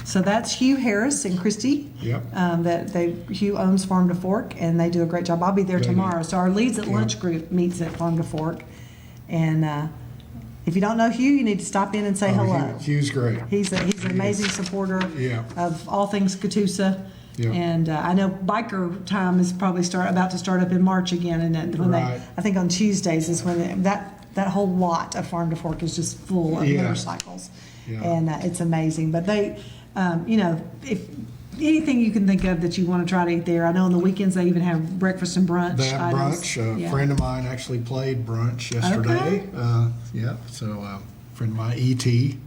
Speaker 1: So that's Hugh Harris and Christy.
Speaker 2: Yep.
Speaker 1: Hugh owns Farm to Fork, and they do a great job. I'll be there
Speaker 2: They do.
Speaker 1: tomorrow. So our Leads at Lunch group meets at Farm to Fork, and if you don't know Hugh, you need to stop in and say hello.
Speaker 2: Hugh's great.
Speaker 1: He's an amazing supporter
Speaker 2: Yeah.
Speaker 1: of all things Catoosa.
Speaker 2: Yeah.
Speaker 1: And I know biker time is probably about to start up in March again, and when
Speaker 2: Right.
Speaker 1: I think on Tuesdays is when that whole lot of Farm to Fork is just full of
Speaker 2: Yeah.
Speaker 1: motorcycles,
Speaker 2: Yeah.
Speaker 1: and it's amazing. But they, if anything you can think of that you want to try to eat there. I know on the weekends they even have breakfast and brunch.
Speaker 2: They have
Speaker 1: items.
Speaker 2: brunch. A
Speaker 1: Yeah.
Speaker 2: friend of mine actually played brunch yesterday.
Speaker 1: Okay.
Speaker 2: So a friend of mine, E.T.,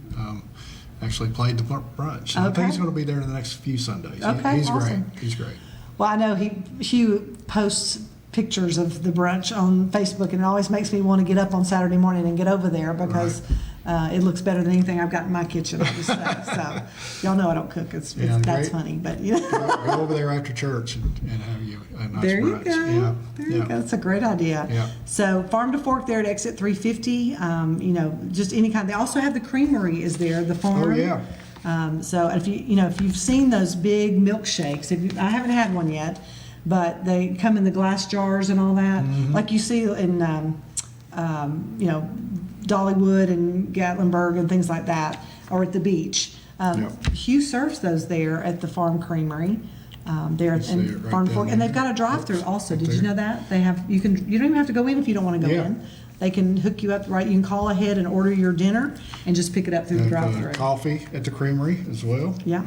Speaker 2: actually played the brunch. So I
Speaker 1: Okay.
Speaker 2: think he's going to be there in the next few Sundays.
Speaker 1: Okay,
Speaker 2: He's
Speaker 1: awesome.
Speaker 2: great. He's great.
Speaker 1: Well, I know Hugh posts pictures of the brunch on Facebook, and it always makes me want to get up on Saturday morning and get over there because it looks better than anything I've got in my kitchen. I'll just say. So y'all know I don't cook. That's
Speaker 2: great.
Speaker 1: funny, but
Speaker 2: Go over there after church and have you a nice
Speaker 1: there
Speaker 2: brunch.
Speaker 1: you go.
Speaker 2: Yeah.
Speaker 1: There you go. That's a great idea.
Speaker 2: Yeah.
Speaker 1: So Farm to Fork there at exit 350. Just any kind. They also have the creamery is there. The farm.
Speaker 2: Oh, yeah.
Speaker 1: So if you've seen those big milkshakes, I haven't had one yet, but they come in the glass jars and all that, like you see in Dollywood and Gatlinburg and things like that, or at the beach.
Speaker 2: Yep.
Speaker 1: Hugh serves those there at the Farm Creamery. there
Speaker 2: see
Speaker 1: in
Speaker 2: it right
Speaker 1: Farm to
Speaker 2: down
Speaker 1: Fork, and
Speaker 2: there.
Speaker 1: they've got a drive-through also. Did you
Speaker 2: there.
Speaker 1: know that they have? You don't even have to go in if you don't want to go
Speaker 2: Yeah.
Speaker 1: in. They can hook you up, right? You can call ahead and order your dinner and just pick it up through the
Speaker 2: Have,
Speaker 1: drive-through.
Speaker 2: coffee at the creamery as well.
Speaker 1: Yeah.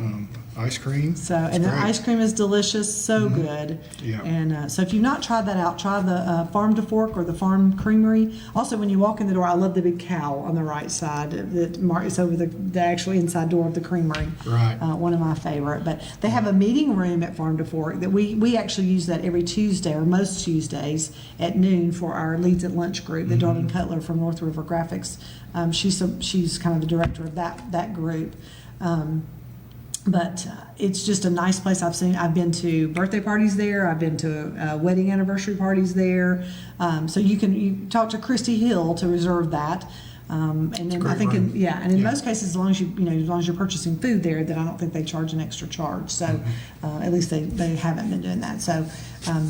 Speaker 2: Ice cream.
Speaker 1: So,
Speaker 2: It's
Speaker 1: and the
Speaker 2: great.
Speaker 1: ice cream is delicious, so good.
Speaker 2: Yeah.
Speaker 1: And so if you've not tried that out, try the Farm to Fork or the Farm Creamery. Also, when you walk in the door, I love the big cow on the right side. It's over the actual inside door of the creamery.
Speaker 2: Right.
Speaker 1: One of my favorite. But they have a meeting room at Farm to Fork that we actually use that every Tuesday or most Tuesdays at noon for our Leads at Lunch group. The Darlene Cutler from North River Graphics. She's kind of the director of that group. But it's just a nice place. I've been to birthday parties there. I've been to wedding anniversary parties there. So you talk to Christy Hill to reserve that. And then I think in most cases, as long as you're purchasing food there, then I don't think they charge an extra charge. So at least they haven't been doing that. So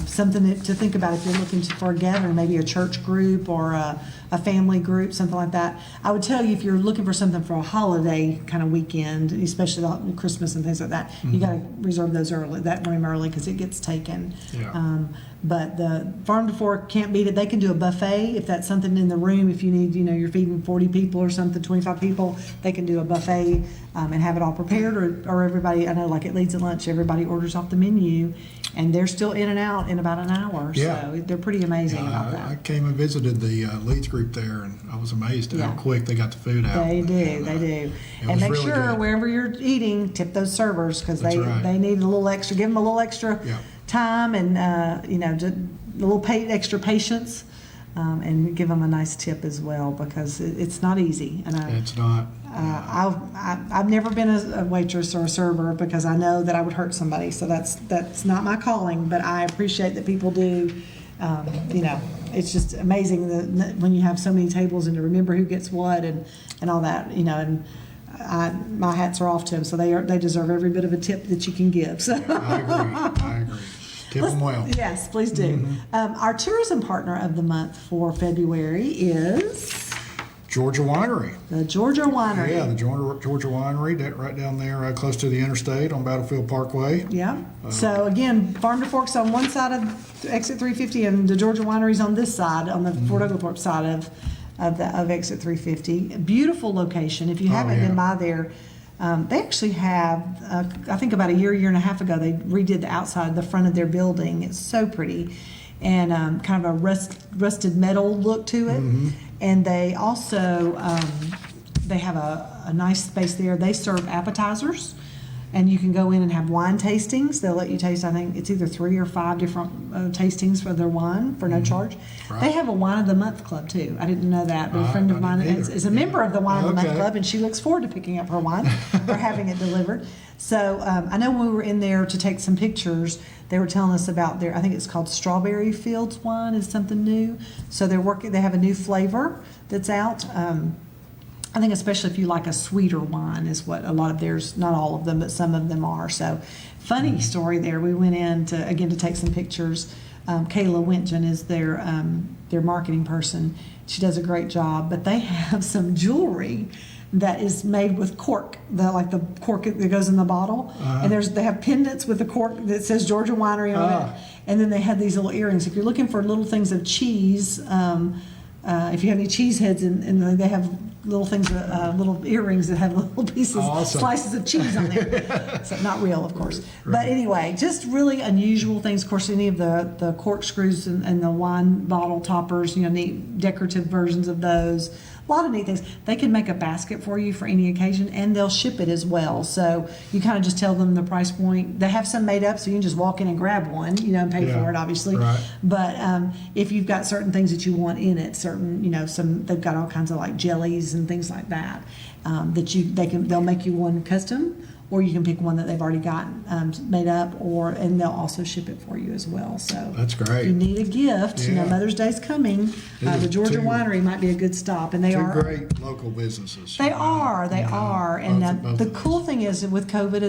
Speaker 1: something to think about if you're looking for a gathering, maybe a church group or a family group, something like that. I would tell you if you're looking for something for a holiday kind of weekend, especially Christmas and things like that, you got to reserve that room early because it gets taken.
Speaker 2: Yeah.
Speaker 1: But the Farm to Fork can't beat it. They can do a buffet if that's something in the room. If you need, you're feeding 40 people or something, 25 people, they can do a buffet and have it all prepared. Or everybody, I know like at Leads at Lunch, everybody orders off the menu, and they're still in and out in about an hour.
Speaker 2: Yeah.
Speaker 1: So they're pretty amazing about that.
Speaker 2: I came and visited the Leeds group there, and I was amazed at how quick they got the food out.
Speaker 1: They do.
Speaker 2: It
Speaker 1: And
Speaker 2: was
Speaker 1: make
Speaker 2: really
Speaker 1: sure
Speaker 2: good.
Speaker 1: wherever you're eating, tip those servers because
Speaker 2: That's
Speaker 1: they
Speaker 2: right.
Speaker 1: need a little extra. Give them a little extra
Speaker 2: Yeah.
Speaker 1: time and just a little extra patience, and give them a nice tip as well because it's not easy. And
Speaker 2: It's not.
Speaker 1: I've never been a waitress or a server because I know that I would hurt somebody. So that's not my calling. But I appreciate that people do. It's just amazing that when you have so many tables and to remember who gets what and all that. And my hats are off to them. So they deserve every bit of a tip that you can give. So.
Speaker 2: I agree. Tip them well.
Speaker 1: Yes, please do. Our tourism partner of the month for February is
Speaker 2: Georgia Winery.
Speaker 1: the Georgia Winery.
Speaker 2: Yeah, the Georgia Winery, that right down there close to the interstate on Battlefield Parkway.
Speaker 1: Yeah. So again, Farm to Fork's on one side of exit 350, and the Georgia Winery's on this side, on the Fort Oglethorpe side of exit 350. A beautiful location. If you haven't been by there, they actually have. I think about a year and a half ago, they redid the outside, the front of their building. It's so pretty, and kind of a rusted metal look to it. And they also they have a nice space there. They serve appetizers, and you can go in and have wine tastings. They'll let you taste, I think it's either 3 or 5 different tastings for their wine for no charge.
Speaker 2: Right.
Speaker 1: They have a Wine of the Month club too. I didn't know that, but a friend of
Speaker 2: I
Speaker 1: mine
Speaker 2: didn't either.
Speaker 1: is a member of the Wine of the Month
Speaker 2: Okay.
Speaker 1: club, and she looks forward to picking up her wine or having it delivered. So I know when we were in there to take some pictures, they were telling us about I think it's called Strawberry Fields wine is something new. So they have a new flavor that's out. I think especially if you like a sweeter wine is what a lot of theirs, not all of them, but some of them are. So funny story there. We went in to take some pictures. Kayla Wintgen is their marketing person. She does a great job, but they have some jewelry that is made with cork, the cork that goes in the bottle. And they have pendants with the cork that says Georgia Winery on it. And then they have these little earrings. If you're looking for little things of cheese, if you have any cheese heads, and they have little things, little earrings that have little pieces,
Speaker 2: Awesome.
Speaker 1: slices of cheese on there. So not real, of course. But anyway, just really unusual things. Of course, any of the corkscrews and the wine bottle toppers, neat decorative versions of those. A lot of neat things. They can make a basket for you for any occasion, and they'll ship it as well. So you kind of just tell them the price point. They have some made up, so you can just walk in and grab one, and pay for it, obviously.
Speaker 2: Right.
Speaker 1: But if you've got certain things that you want in it, they've got all kinds of like jellies and things like that. They'll make you one custom, or you can pick one that they've already got made up, and they'll also ship it for you as well. So
Speaker 2: That's great.
Speaker 1: if you need a gift,
Speaker 2: Yeah.
Speaker 1: Mother's Day's coming.
Speaker 2: These are
Speaker 1: The Georgia
Speaker 2: two-
Speaker 1: Winery might be a good stop, and they
Speaker 2: Two
Speaker 1: are
Speaker 2: great local businesses.
Speaker 1: they are. And
Speaker 2: both
Speaker 1: the
Speaker 2: of
Speaker 1: cool thing is that with COVID,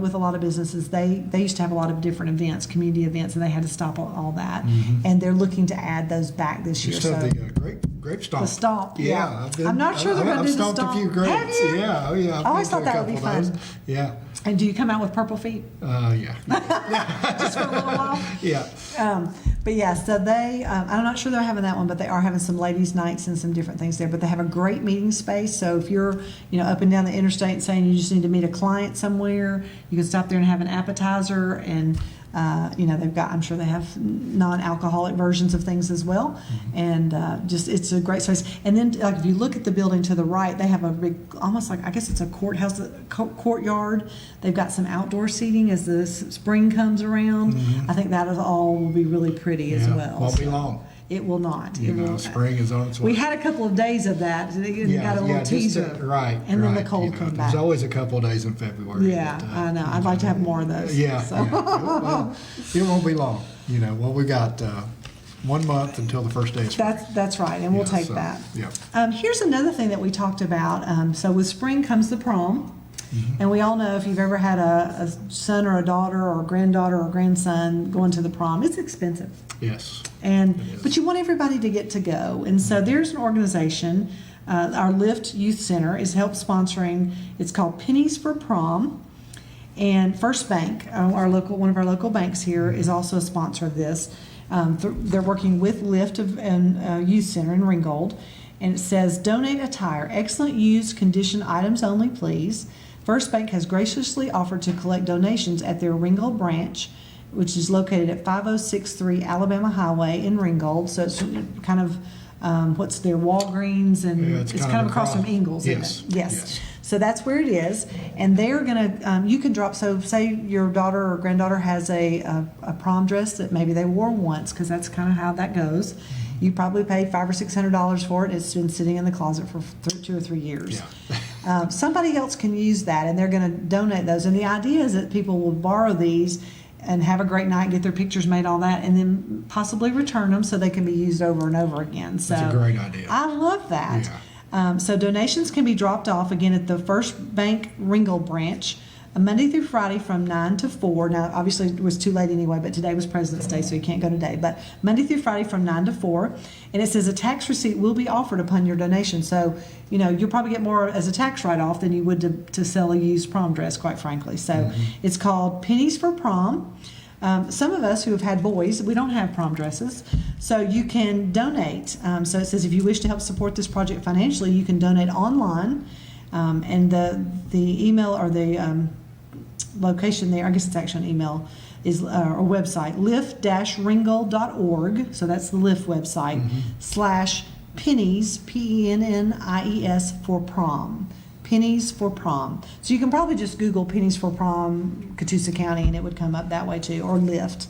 Speaker 1: with a lot of businesses, they used to have a lot of different events, community events, and they had to stop all that. And they're looking to add those back this year.
Speaker 2: Used to have
Speaker 1: So
Speaker 2: the grape stomp.
Speaker 1: the stomp, yeah.
Speaker 2: I've
Speaker 1: I'm not sure they're going to do the
Speaker 2: I've stomped
Speaker 1: stomp.
Speaker 2: a few grapes.
Speaker 1: Have you?
Speaker 2: Yeah, oh yeah. I've
Speaker 1: I always
Speaker 2: been to
Speaker 1: thought
Speaker 2: a
Speaker 1: that would be
Speaker 2: couple of those.
Speaker 1: fun.
Speaker 2: Yeah.
Speaker 1: And do you come out with purple feet
Speaker 2: Yeah.
Speaker 1: just for a little while?
Speaker 2: Yeah.
Speaker 1: But yeah, so they, I'm not sure they're having that one, but they are having some ladies' nights and some different things there. But they have a great meeting space. So if you're, up and down the interstate saying you just need to meet a client somewhere, you can stop there and have an appetizer. And, they've got, I'm sure they have non-alcoholic versions of things as well. And it's a great space. And then if you look at the building to the right, they have a big, almost like, I guess it's a courthouse, courtyard. They've got some outdoor seating as the spring comes around. I think that is all will be really pretty as well.
Speaker 2: Won't be long.
Speaker 1: It will not.
Speaker 2: Spring is on its way.
Speaker 1: We had a couple of days of that. And got a little teaser.
Speaker 2: Right.
Speaker 1: And then the cold came back.
Speaker 2: There's always a couple of days in February.
Speaker 1: Yeah, I know. I'd like to have more of those.
Speaker 2: Yeah.
Speaker 1: So.
Speaker 2: Well, it won't be long. We got 1 month until the first day of spring.
Speaker 1: That's right, and we'll take
Speaker 2: so,
Speaker 1: that.
Speaker 2: Yeah.
Speaker 1: Here's another thing that we talked about. So with spring comes the prom. And we all know if you've ever had a son or a daughter or a granddaughter or a grandson going to the prom, it's expensive.
Speaker 2: Yes.
Speaker 1: But you want everybody to get to go. And so there's an organization, our Lift Youth Center is help sponsoring, it's called Pennies for Prom. And First Bank, one of our local banks here, is also a sponsor of this. They're working with Lift and Youth Center in Ringgold. And it says, donate attire, excellent used condition items only, please. First Bank has graciously offered to collect donations at their Ringgold branch, which is located at 5063 Alabama Highway in Ringgold. So it's kind of, what's there, Walgreens, and
Speaker 2: Yeah,
Speaker 1: it's kind of across from Ingalls,
Speaker 2: yes.
Speaker 1: isn't it? Yes. So that's where it is. And they're going to, you can drop, so say your daughter or granddaughter has a prom dress that maybe they wore once, because that's kind of how that goes. You probably paid $500 or $600 for it. It's been sitting in the closet for 2 or 3 years.
Speaker 2: Yeah.
Speaker 1: Somebody else can use that, and they're going to donate those. And the idea is that people will borrow these and have a great night, get their pictures made, all that, and then possibly return them so they can be used over and over again. So
Speaker 2: That's a great idea.
Speaker 1: I love that.
Speaker 2: Yeah.
Speaker 1: So donations can be dropped off again at the First Bank Ringgold branch, Monday through Friday from 9 to 4. Now, obviously, it was too late anyway, but today was President's Day, so you can't go today. But Monday through Friday from 9 to 4. And it says a tax receipt will be offered upon your donation. So, you'll probably get more as a tax write-off than you would to sell a used prom dress, quite frankly. So it's called Pennies for Prom. Some of us who have had boys, we don't have prom dresses, so you can donate. So it says if you wish to help support this project financially, you can donate online. And the email or the location there, I guess it's actually an email, is our website, lift-ringgold.org. So that's the Lift website, /pennies, PENNIES for prom. Pennies for Prom. So you can probably just Google Pennies for Prom, Catoosa County, and it would come up that way too, or Lift.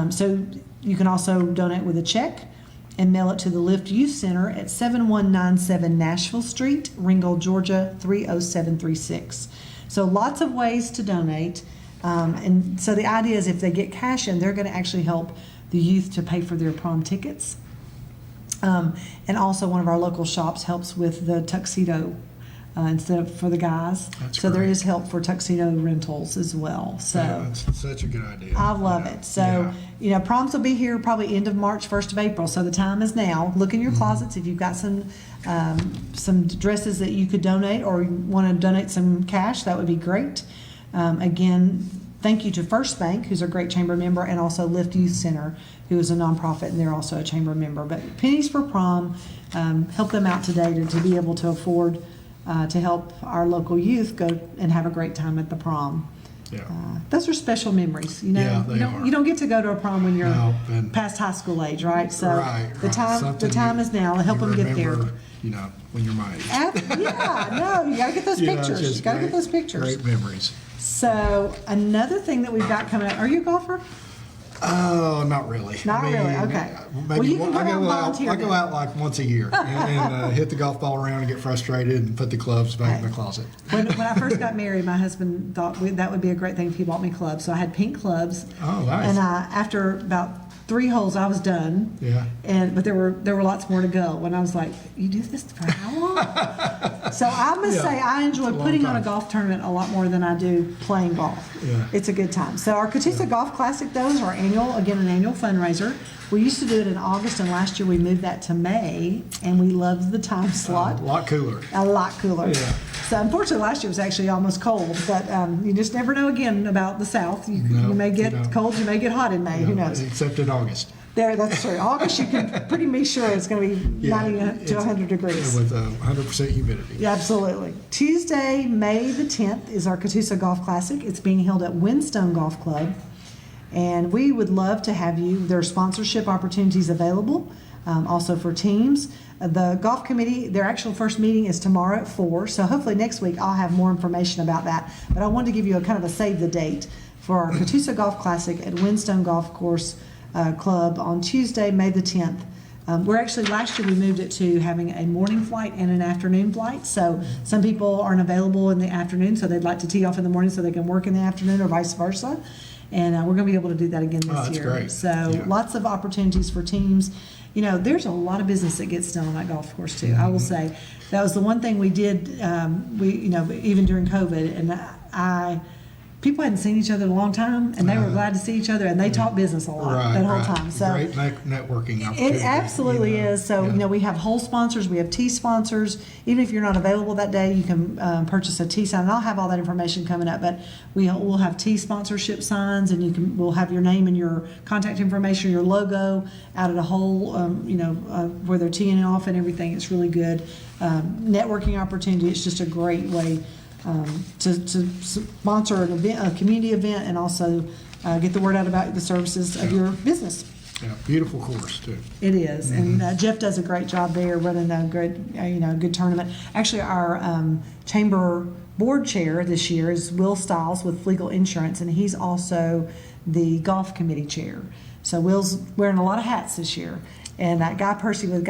Speaker 1: So you can also donate with a check and mail it to the Lift Youth Center at 7197 Nashville Street, Ringgold, Georgia 30736. So lots of ways to donate. And so the idea is if they get cash in, they're going to actually help the youth to pay for their prom tickets. And also one of our local shops helps with the tuxedo instead of for the guys.
Speaker 2: That's
Speaker 1: so there
Speaker 2: great.
Speaker 1: is help for tuxedo rentals as well. So
Speaker 2: Yeah, that's such a good idea.
Speaker 1: I love it. So, proms will be here probably end of March, 1st of April. So the time is now. Look in your closets. If you've got some dresses that you could donate or you want to donate some cash, that would be great. Again, thank you to First Bank, who's a great chamber member, and also Lift Youth Center, who is a nonprofit, and they're also a chamber member. But Pennies for Prom, help them out today to be able to afford to help our local youth go and have a great time at the prom.
Speaker 2: Yeah.
Speaker 1: Those are special memories,
Speaker 2: Yeah, they are.
Speaker 1: You don't get to go to a prom when you're
Speaker 2: No, and-
Speaker 1: past high school age, right? So
Speaker 2: Right,
Speaker 1: the
Speaker 2: right.
Speaker 1: time
Speaker 2: Something
Speaker 1: is now to help
Speaker 2: you
Speaker 1: them get there.
Speaker 2: remember, when you're my age.
Speaker 1: You gotta get those pictures.
Speaker 2: just
Speaker 1: You gotta get
Speaker 2: great-
Speaker 1: those pictures.
Speaker 2: Great memories.
Speaker 1: So another thing that we've got coming up. Are you a golfer?
Speaker 2: Oh, not really.
Speaker 1: Not really, okay.
Speaker 2: Maybe
Speaker 1: Well, you can
Speaker 2: I
Speaker 1: go out and
Speaker 2: go out.
Speaker 1: volunteer
Speaker 2: I go
Speaker 1: then.
Speaker 2: out like once a year and hit the golf ball around and get frustrated and put the clubs back in the closet.
Speaker 1: When I first got married, my husband thought that would be a great thing if he bought me clubs. So I had pink clubs.
Speaker 2: Oh, nice.
Speaker 1: And after about 3 holes, I was done.
Speaker 2: Yeah.
Speaker 1: But there were lots more to go. When I was like, "You do this for how long?" So I must
Speaker 2: Yeah.
Speaker 1: say, I enjoy
Speaker 2: It's a long
Speaker 1: putting on a
Speaker 2: time.
Speaker 1: golf tournament a lot more than I do playing golf.
Speaker 2: Yeah.
Speaker 1: It's a good time. So our Catoosa Golf Classic, though, is our annual, again, an annual fundraiser. We used to do it in August, and last year we moved that to May, and we loved the time slot.
Speaker 2: A lot cooler.
Speaker 1: A lot cooler.
Speaker 2: Yeah.
Speaker 1: So unfortunately, last year was actually almost cold, but you just never know again about the South. You may
Speaker 2: you
Speaker 1: get
Speaker 2: don't.
Speaker 1: cold, you may get hot in May. Who knows?
Speaker 2: Except in August.
Speaker 1: That's true. August, you can pretty be sure it's going to be 90 to 100 degrees.
Speaker 2: With 100% humidity.
Speaker 1: Yeah, absolutely. Tuesday, May the 10th is our Catoosa Golf Classic. It's being held at Windstone Golf Club. And we would love to have you. There are sponsorship opportunities available, also for teams. The golf committee, their actual first meeting is tomorrow at 4. So hopefully next week I'll have more information about that. But I wanted to give you a kind of a save the date for our Catoosa Golf Classic at Windstone Golf Course Club on Tuesday, May the 10th. We're actually, last year we moved it to having a morning flight and an afternoon flight. So some people aren't available in the afternoon, so they'd like to tee off in the morning so they can work in the afternoon, or vice versa. And we're going to be able to do that again this
Speaker 2: that's
Speaker 1: year.
Speaker 2: great.
Speaker 1: So
Speaker 2: Yeah.
Speaker 1: lots of opportunities for teams. You know, there's a lot of business that gets done on that golf course too. I will say that was the one thing we did. Even during COVID, and people hadn't seen each other in a long time, and they were glad to see each other, and they talked business a lot that whole time. So
Speaker 2: great networking opportunity.
Speaker 1: it absolutely is. So, we have whole sponsors, we have tea sponsors. Even if you're not available that day, you can purchase a tea sign. And I'll have all that information coming up, but we'll have tea sponsorship signs, and we'll have your name and your contact information, your logo out at a hole, where they're teeing off and everything. It's really good. Networking opportunity. It's just a great way to sponsor an event, a community event, and also get the word out about the services of your business.
Speaker 2: Yeah, beautiful course too.
Speaker 1: It is, and Jeff does a great job there running a good tournament. Actually, our chamber board chair this year is Will Stiles with Legal Insurance, and he's also the golf committee chair. So Will's wearing a lot of hats this year. And Guy Percy with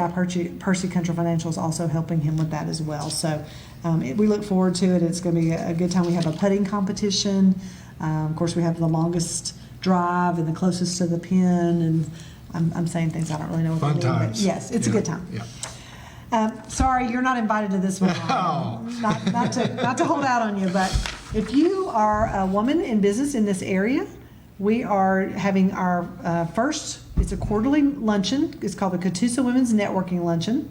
Speaker 1: Percy Country Financial is also helping him with that as well. So we look forward to it. It's going to be a good time. We have a putting competition. Of course, we have the longest drive and the closest to the pin. And I'm saying things I don't really know what
Speaker 2: Fun
Speaker 1: they mean. But
Speaker 2: times.
Speaker 1: yes, it's a good time.
Speaker 2: Yeah.
Speaker 1: Sorry, you're not invited to this one.
Speaker 2: Oh.
Speaker 1: Not to hold out on you, but if you are a woman in business in this area, we are having our first. It's a quarterly luncheon. It's called the Catoosa Women's Networking Luncheon.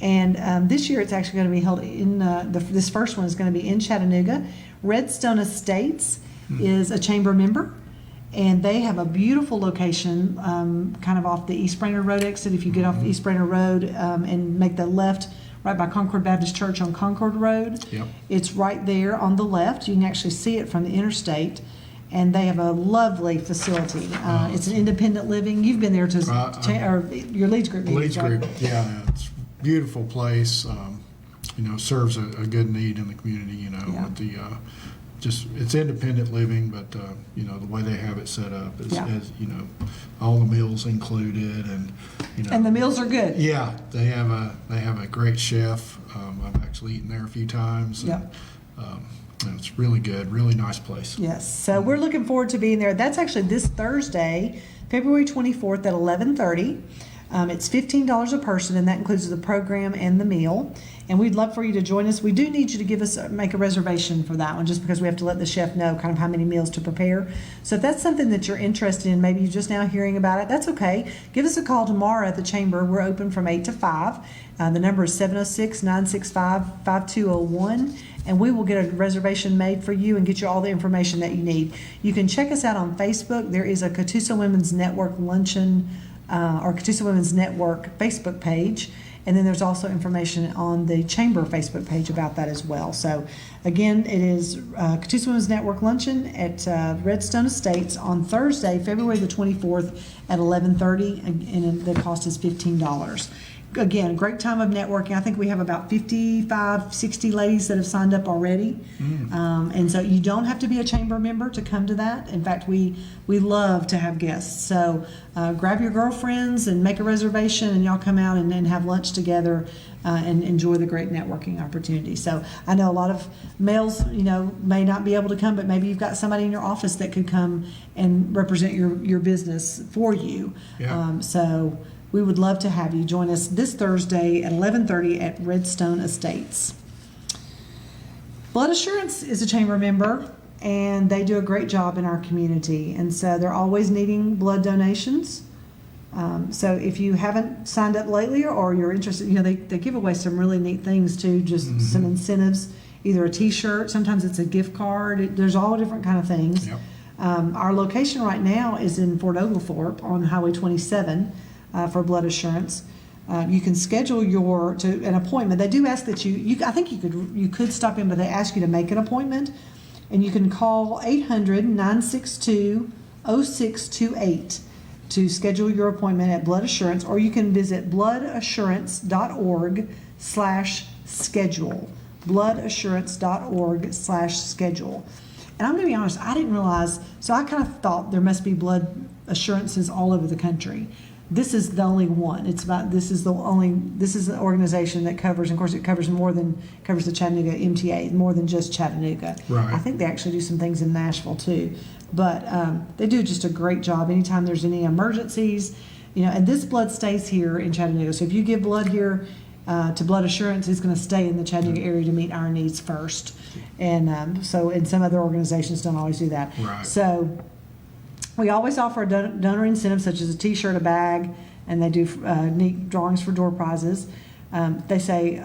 Speaker 1: And this year it's actually going to be held in, this first one is going to be in Chattanooga. Redstone Estates is a chamber member, and they have a beautiful location kind of off the East Brainerd Road exit. If you get off East Brainerd Road and make the left right by Concord Baptist Church on Concord Road,
Speaker 2: Yep.
Speaker 1: It's right there on the left. You can actually see it from the interstate. And they have a lovely facility. It's an independent living. You've been there or your Leeds group meetings,
Speaker 2: Leeds
Speaker 1: right?
Speaker 2: Group, yeah, it's a beautiful place. Serves a good need in the community.
Speaker 1: Yeah.
Speaker 2: With the it's independent living, but the way they have it set up is, all the meals included, and
Speaker 1: And the meals are good.
Speaker 2: yeah, they have a great chef. I've actually eaten there a few times.
Speaker 1: Yeah.
Speaker 2: And it's really good, really nice place.
Speaker 1: Yes. So we're looking forward to being there. That's actually this Thursday, February 24th at 11:30. It's $15 a person, and that includes the program and the meal. And we'd love for you to join us. We do need you to make a reservation for that one, just because we have to let the chef know kind of how many meals to prepare. So if that's something that you're interested in, maybe you're just now hearing about it, that's okay. Give us a call tomorrow at the chamber. We're open from 8 to 5. The number is 706-965-5201, and we will get a reservation made for you and get you all the information that you need. You can check us out on Facebook. There is a Catoosa Women's Network Luncheon or Catoosa Women's Network Facebook page. And then there's also information on the Chamber Facebook page about that as well. So again, it is Catoosa Women's Network Luncheon at Redstone Estates on Thursday, February the 24th at 11:30, and the cost is $15. Again, great time of networking. I think we have about 55, 60 ladies that have signed up already. And so you don't have to be a chamber member to come to that. In fact, we love to have guests. So grab your girlfriends and make a reservation, and y'all come out and have lunch together and enjoy the great networking opportunity. So I know a lot of males, may not be able to come, but maybe you've got somebody in your office that could come and represent your business for you.
Speaker 2: Yeah.
Speaker 1: So we would love to have you join us this Thursday at 11:30 at Redstone Estates. Blood Assurance is a chamber member, and they do a great job in our community. And so they're always needing blood donations. So if you haven't signed up lately or you're interested, they give away some really neat things too, just some incentives, either a t-shirt, sometimes it's a gift card. There's all different kind of things.
Speaker 2: Yep.
Speaker 1: Our location right now is in Fort Oglethorpe on Highway 27 for Blood Assurance. You can schedule an appointment. They do ask that I think you could stop in, but they ask you to make an appointment, and you can call 800-962-0628 to schedule your appointment at Blood Assurance, or you can visit bloodassurance.org/schedule. bloodassurance.org/schedule. And I'm going to be honest, I didn't realize, so I kind of thought there must be blood assurances all over the country. This is the only one. This is an organization that covers, of course, it covers the Chattanooga MTA, more than just Chattanooga.
Speaker 2: Right.
Speaker 1: I think they actually do some things in Nashville too. But they do just a great job anytime there's any emergencies, and this blood stays here in Chattanooga. So if you give blood here to Blood Assurance, it's going to stay in the Chattanooga area to meet our needs first. And and some other organizations don't always do that.
Speaker 2: Right.
Speaker 1: So we always offer a donor incentive, such as a t-shirt, a bag, and they do neat drawings for door prizes. They say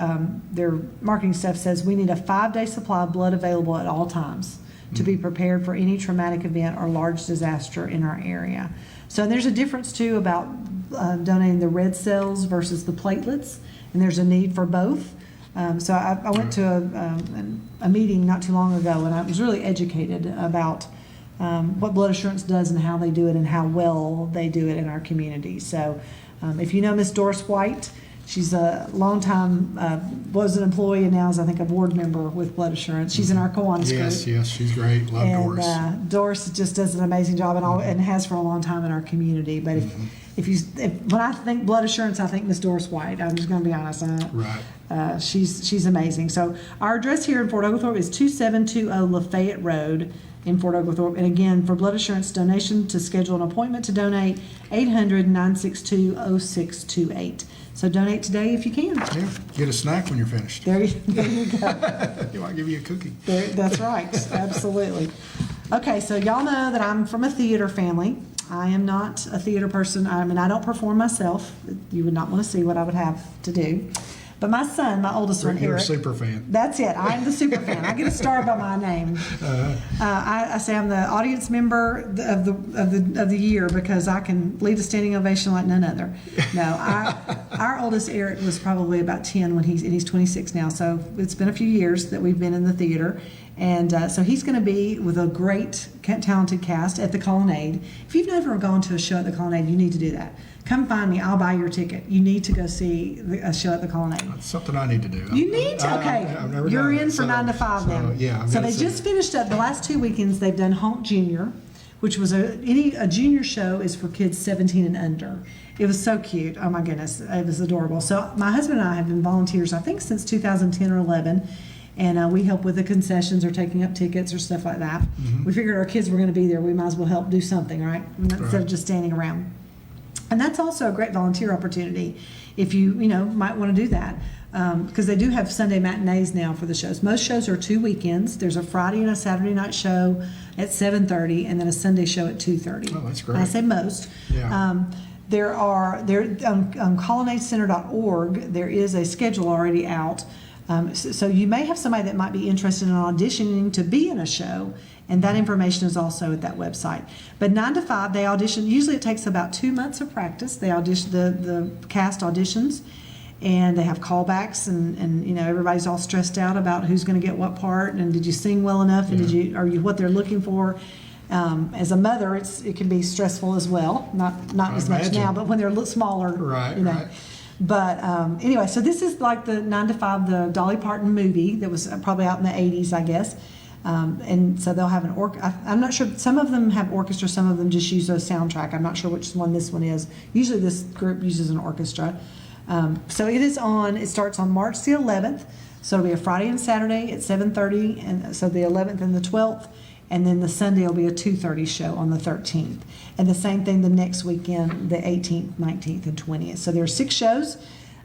Speaker 1: their marketing staff says we need a 5-day supply of blood available at all times to be prepared for any traumatic event or large disaster in our area. So there's a difference too about donating the red cells versus the platelets, and there's a need for both. So I went to a meeting not too long ago, and I was really educated about what Blood Assurance does and how they do it and how well they do it in our community. So if you know Miss Doris White, she's a longtime, was an employee and now is, I think, a board member with Blood Assurance. She's in our Kiwanis group.
Speaker 2: Yes, she's great. Love Doris.
Speaker 1: And Doris just does an amazing job and has for a long time in our community. But if when I think Blood Assurance, I think Miss Doris White. I'm just going to be honest.
Speaker 2: Right.
Speaker 1: She's amazing. So our address here in Fort Oglethorpe is 2720 Lafayette Road in Fort Oglethorpe. And again, for Blood Assurance donation, to schedule an appointment to donate, 800-962-0628. So donate today if you can.
Speaker 2: Yeah, get a snack when you're finished.
Speaker 1: There you go.
Speaker 2: He might give you a cookie.
Speaker 1: That's right. Absolutely. Okay, so y'all know that I'm from a theater family. I am not a theater person. I don't perform myself. You would not want to see what I would have to do. But my son, my oldest one,
Speaker 2: You're
Speaker 1: Eric.
Speaker 2: a super fan.
Speaker 1: That's it. I am the super fan. I get a star by my name. I say I'm the audience member of the year because I can lead a standing ovation like none other. No, our oldest Eric was probably about 10 when he's 26 now. So it's been a few years that we've been in the theater. And so he's going to be with a great, talented cast at the Colonnade. If you've never gone to a show at the Colonnade, you need to do that. Come find me. I'll buy your ticket. You need to go see a show at the Colonnade.
Speaker 2: That's something I need to do.
Speaker 1: You need to. Okay.
Speaker 2: I've never
Speaker 1: You're
Speaker 2: done
Speaker 1: in
Speaker 2: it,
Speaker 1: for 9 to 5 then.
Speaker 2: Yeah.
Speaker 1: So they just finished up the last 2 weekends. They've done Honk Junior, which was a junior show is for kids 17 and under. It was so cute. Oh my goodness, it was adorable. So my husband and I have been volunteers, I think, since 2010 or 11. And we help with the concessions or taking up tickets or stuff like that. Mm-hmm. We figured our kids were going to be there. We might as well help do something, right? Instead of just standing around. And that's also a great volunteer opportunity if you might want to do that. Because they do have Sunday matinees now for the shows. Most shows are 2 weekends. There's a Friday and a Saturday night show at 7:30 and then a Sunday show at 2:30.
Speaker 2: Oh, that's great.
Speaker 1: I say most.
Speaker 2: Yeah.
Speaker 1: There on colonnadecenter.org, there is a schedule already out. So you may have somebody that might be interested in auditioning to be in a show, and that information is also at that website. But 9 to 5, they audition. Usually it takes about 2 months of practice. They audition, the cast auditions, and they have callbacks, and everybody's all stressed out about who's going to get what part, and did you sing well enough, and are you what they're looking for. As a mother, it can be stressful as well. Not as much now, but when they're a little smaller,
Speaker 2: Right.
Speaker 1: But anyway, so this is like the 9 to 5, the Dolly Parton movie that was probably out in the 80s, I guess. And so they'll have an I'm not sure. Some of them have orchestra. Some of them just use a soundtrack. I'm not sure which one this one is. Usually this group uses an orchestra. So it starts on March the 11th. So it'll be a Friday and Saturday at 7:30. And so the 11th and the 12th. And then the Sunday will be a 2:30 show on the 13th. And the same thing the next weekend, the 18th, 19th, and 20th. So there are 6 shows.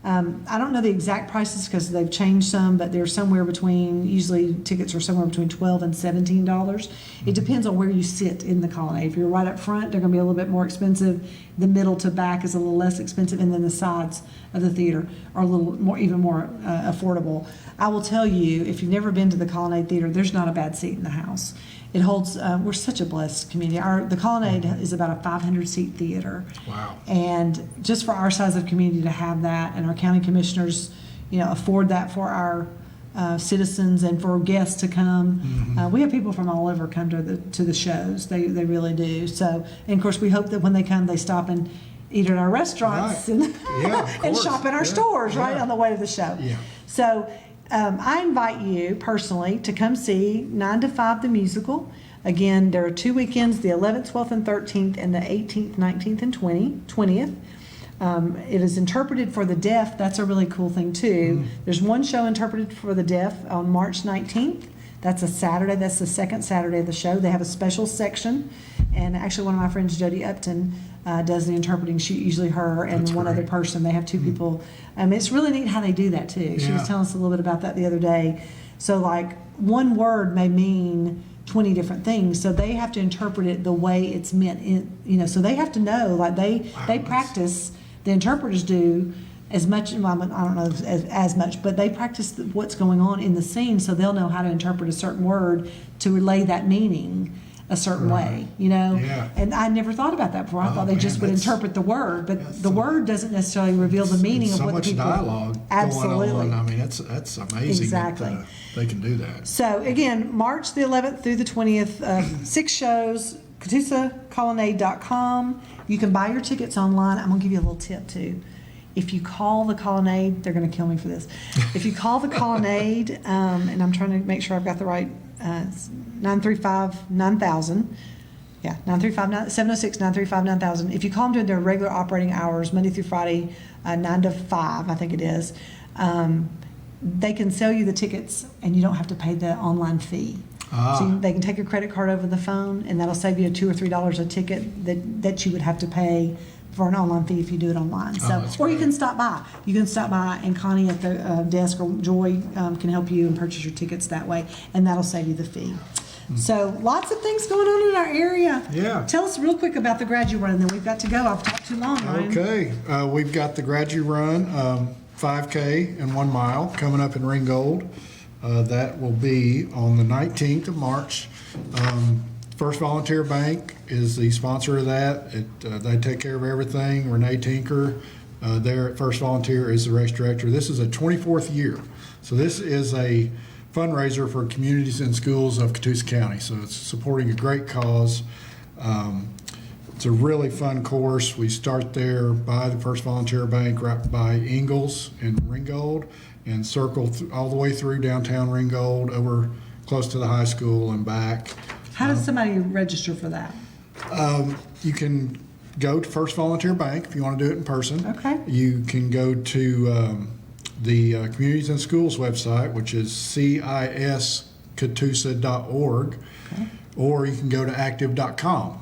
Speaker 1: I don't know the exact prices because they've changed some, but they're somewhere between, usually tickets are somewhere between $12 and $17. It depends on where you sit in the colonnade. If you're right up front, they're going to be a little bit more expensive. The middle to back is a little less expensive, and then the sides of the theater are a little more, even more affordable. I will tell you, if you've never been to the Colonnade Theater, there's not a bad seat in the house. It holds, we're such a blessed community. The Colonnade is about a 500-seat theater.
Speaker 2: Wow.
Speaker 1: And just for our size of community to have that, and our county commissioners, afford that for our citizens and for guests to come. We have people from all over come to the shows. They really do. So, and of course, we hope that when they come, they stop and eat at our restaurants
Speaker 2: Right.
Speaker 1: and, and shop in our stores, right, on the way to the show.
Speaker 2: Yeah.
Speaker 1: So I invite you personally to come see 9 to 5 the musical. Again, there are 2 weekends, the 11th, 12th, and 13th, and the 18th, 19th, and 20th. It is interpreted for the deaf. That's a really cool thing, too. There's one show interpreted for the deaf on March 19th. That's a Saturday. That's the second Saturday of the show. They have a special section. And actually, one of my friends, Jody Upton, does the interpreting. Usually her and
Speaker 2: That's
Speaker 1: one
Speaker 2: great.
Speaker 1: other person. They have 2 people. It's really neat how they do that, too. She was
Speaker 2: Yeah.
Speaker 1: telling us a little bit about that the other day. So, like, one word may mean 20 different things, so they have to interpret it the way it's meant. So they have to know, like they practice. The interpreters do as much. Well, I don't know as much, but they practice what's going on in the scene, so they'll know how to interpret a certain word to relay that meaning a certain way.
Speaker 2: Yeah.
Speaker 1: And I never thought about that before. I
Speaker 2: Oh,
Speaker 1: thought they just
Speaker 2: man,
Speaker 1: would
Speaker 2: that's-
Speaker 1: interpret the word, but
Speaker 2: that's
Speaker 1: the word doesn't necessarily reveal the meaning of
Speaker 2: so
Speaker 1: what the
Speaker 2: much
Speaker 1: people.
Speaker 2: dialogue
Speaker 1: Absolutely.
Speaker 2: going on. I mean, that's amazing.
Speaker 1: Exactly.
Speaker 2: That, they can do that.
Speaker 1: So again, March the 11th through the 20th, 6 shows, CatoosaColonnade.com. You can buy your tickets online. I'm going to give you a little tip too. If you call the Colonnade, they're going to kill me for this. If you call the Colonnade, and I'm trying to make sure I've got the right, 935-9000. Yeah, 706-935-9000. If you call them during their regular operating hours, Monday through Friday, 9 to 5, I think it is, they can sell you the tickets and you don't have to pay the online fee. So they can take a credit card over the phone, and that'll save you $2 or $3 a ticket that you would have to pay for an online fee if you do it online. So,
Speaker 2: that's
Speaker 1: or you
Speaker 2: great.
Speaker 1: can stop by. You can stop by, and Connie at the desk or Joy can help you and purchase your tickets that way, and that'll save you the fee. So lots of things going on in our area.
Speaker 2: Yeah.
Speaker 1: Tell us real quick about the Graduate Run, and then we've got to go. I've talked too long, Ryan.
Speaker 2: Okay, we've got the Graduate Run, 5K and 1 mile coming up in Ringgold. That will be on the 19th of March. First Volunteer Bank is the sponsor of that. They take care of everything. Renee Tinker there at First Volunteer is the race director. This is a 24th year. So this is a fundraiser for communities and schools of Catoosa County. So it's supporting a great cause. It's a really fun course. We start there by the First Volunteer Bank, right by Ingalls and Ringgold, and circle all the way through downtown Ringgold, over close to the high school and back.
Speaker 1: How does somebody register for that?
Speaker 2: You can go to First Volunteer Bank if you want to do it in person.
Speaker 1: Okay.
Speaker 2: You can go to the Communities and Schools website, which is CISCatoosa.org, or you can go to active.com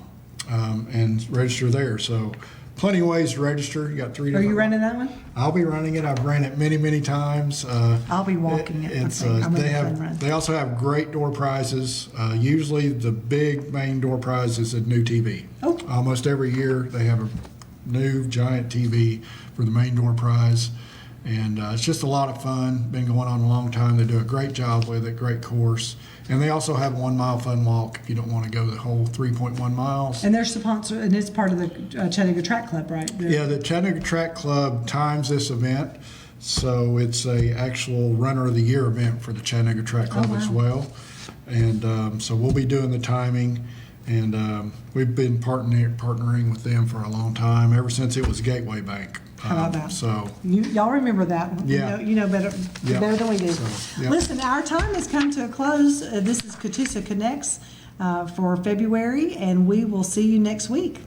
Speaker 2: and register there. So plenty of ways to register. You got 3
Speaker 1: Are
Speaker 2: different.
Speaker 1: you running that one?
Speaker 2: I'll be running it. I've ran it many, many times.
Speaker 1: I'll be walking it. I think. I'm
Speaker 2: They
Speaker 1: gonna fun run.
Speaker 2: have. They also have great door prizes. Usually, the big main door prize is a new TV.
Speaker 1: Oh.
Speaker 2: Almost every year, they have a new giant TV for the main door prize, and it's just a lot of fun. Been going on a long time. They do a great job with it. Great course, and they also have a 1 mile fun walk if you don't want to go the whole 3.1 miles.
Speaker 1: And they're sponsor, and it's part of the Chattanooga Track Club, right?
Speaker 2: Yeah, the Chattanooga Track Club times this event, so it's a actual Runner of the Year event for the Chattanooga Track Club
Speaker 1: wow.
Speaker 2: as well. And so we'll be doing the timing, and we've been partnering with them for a long time, ever since it was Gateway Bank.
Speaker 1: How about that?
Speaker 2: So
Speaker 1: Y'all remember that.
Speaker 2: Yeah.
Speaker 1: You know better,
Speaker 2: Yeah.
Speaker 1: better than we do.
Speaker 2: So, yeah.
Speaker 1: Listen, our time has come to a close. This is Catoosa Connects for February, and we will see you next week.